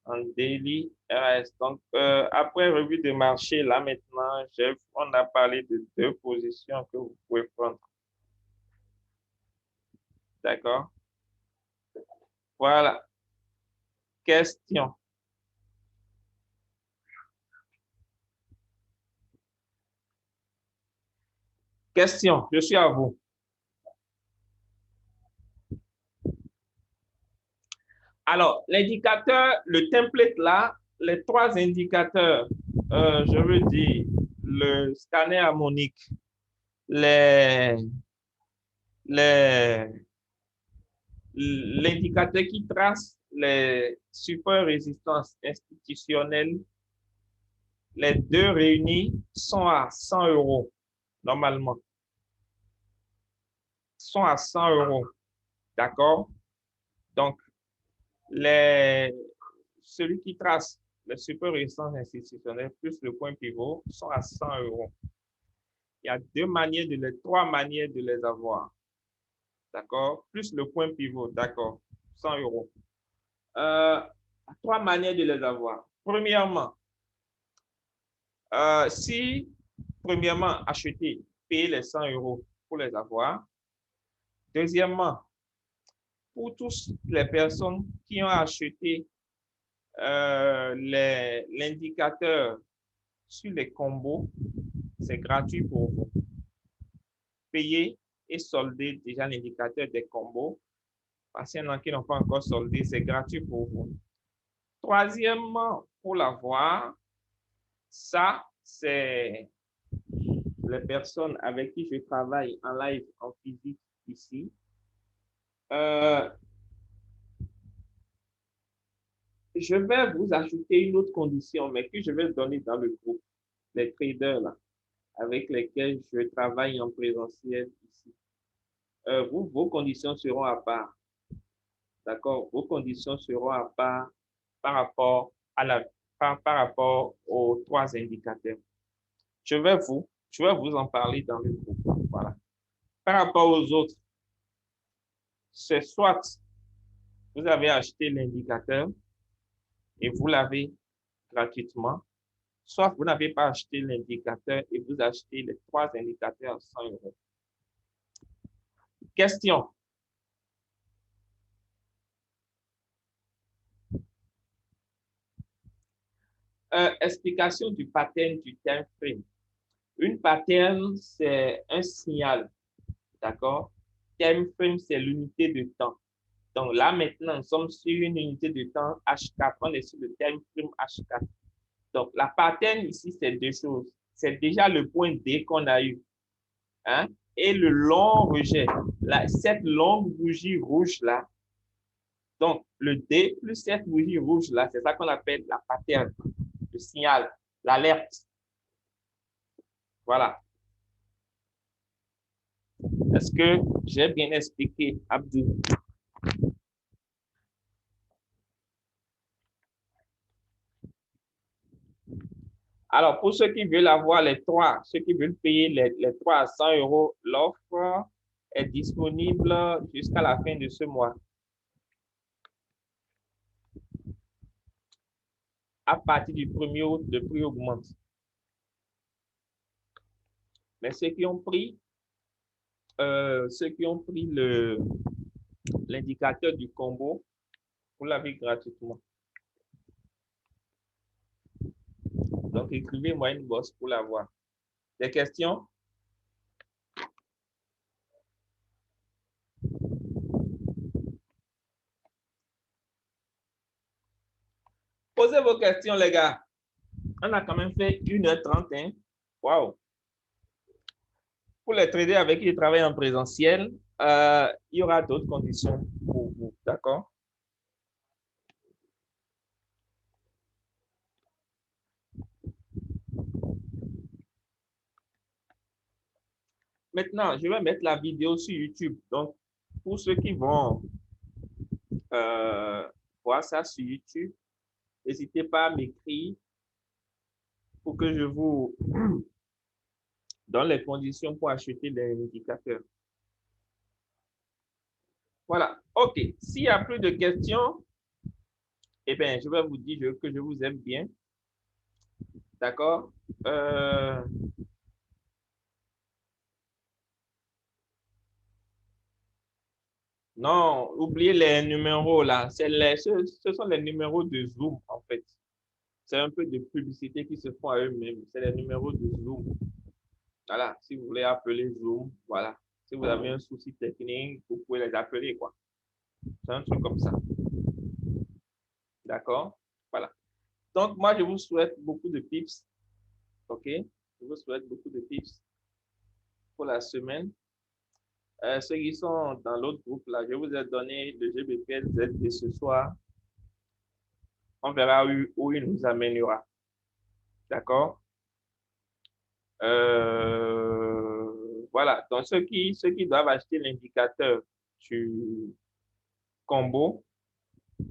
en daily, RS. Donc, après revue de marché, là maintenant, on a parlé de deux positions que vous pouvez prendre. D'accord? Voilà. Question. Question, je suis à vous. Alors, l'indicateur, le template là, les trois indicateurs, je veux dire, le scanner harmonique, les, les, l'indicateur qui trace les super résistances institutionnelles, les deux réunis sont à 100 euros, normalement. Sont à 100 euros. D'accord? Donc, celui qui trace les super résistances institutionnelles plus le point pivot sont à 100 euros. Il y a trois manières de les avoir. D'accord? Plus le point pivot, d'accord? 100 euros. Trois manières de les avoir. Premièrement, si, premièrement, acheter, payer les 100 euros pour les avoir. Deuxièmement, pour toutes les personnes qui ont acheté l'indicateur sur les combos, c'est gratuit pour vous. Payer et solder déjà l'indicateur des combos. Parce qu'il y en a qui n'ont pas encore soldé, c'est gratuit pour vous. Troisièmement, pour l'avoir, ça, c'est les personnes avec qui je travaille en live, en physique ici. Je vais vous ajouter une autre condition, mais que je vais donner dans le groupe, les traders là, avec lesquels je travaille en présentiel ici. Vos conditions seront à part. D'accord? Vos conditions seront à part par rapport par rapport aux trois indicateurs. Je vais vous en parler dans le groupe. Voilà. Par rapport aux autres, c'est soit vous avez acheté l'indicateur et vous l'avez gratuitement, soit vous n'avez pas acheté l'indicateur et vous achetez les trois indicateurs à 100 euros. Question. Explication du pattern du time frame. Une pattern, c'est un signal. D'accord? Time frame, c'est l'unité de temps. Donc là, maintenant, nous sommes sur une unité de temps H4. On est sur le time frame H4. Donc, la pattern ici, c'est deux choses. C'est déjà le point D qu'on a eu. Hein? Et le long rejet. Là, cette longue bougie rouge-là. Donc, le D plus cette bougie rouge-là, c'est ça qu'on appelle la pattern, le signal, l'alerte. Voilà. Est-ce que j'ai bien expliqué, Abdou? Alors, pour ceux qui veulent avoir les trois, ceux qui veulent payer les trois à 100 euros, l'offre est disponible jusqu'à la fin de ce mois. à partir du 1er août, le prix augmente. Mais ceux qui ont pris l'indicateur du combo, vous l'avez gratuitement. Donc, écrivez-moi une bosse pour l'avoir. Des questions? Posez vos questions, les gars. On a quand même fait 1h30. Hein? Wow. Pour les traders avec qui je travaille en présentiel, il y aura d'autres conditions pour vous. D'accord? Maintenant, je vais mettre la vidéo sur YouTube. Donc, pour ceux qui vont voir ça sur YouTube, n'hésitez pas à m'écrire pour que je vous donne les conditions pour acheter des indicateurs. Voilà. OK. S'il n'y a plus de questions, eh bien, je vais vous dire que je vous aime bien. D'accord? Non, oubliez les numéros là. Ce sont les numéros de Zoom, en fait. C'est un peu de publicité qui se font à eux-mêmes. C'est les numéros de Zoom. Voilà. Si vous voulez appeler Zoom, voilà. Si vous avez un souci technique, vous pouvez les appeler, quoi. C'est un truc comme ça. D'accord? Voilà. Donc, moi, je vous souhaite beaucoup de tips. OK? Je vous souhaite beaucoup de tips pour la semaine. Ceux qui sont dans l'autre groupe, là, je vous ai donné le GBPZ de ce soir. On verra où il nous amènera. D'accord? Voilà. Donc, ceux qui doivent acheter l'indicateur du combo,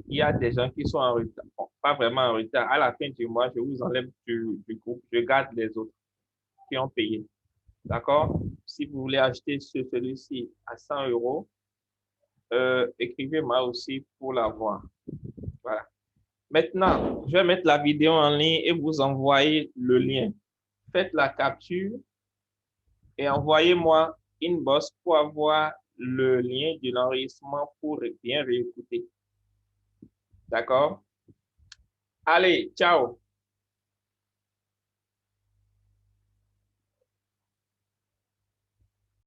il y a des gens qui sont en retard. Bon, pas vraiment en retard. À la fin du mois, je vous enlève du groupe. Je garde les autres qui ont payé. D'accord? Si vous voulez acheter celui-ci à 100 euros, écrivez-moi aussi pour l'avoir. Voilà. Maintenant, je vais mettre la vidéo en ligne et vous envoyer le lien. Faites la capture et envoyez-moi une bosse pour avoir le lien de l'enregistrement pour bien réécouter. D'accord? Allez, ciao!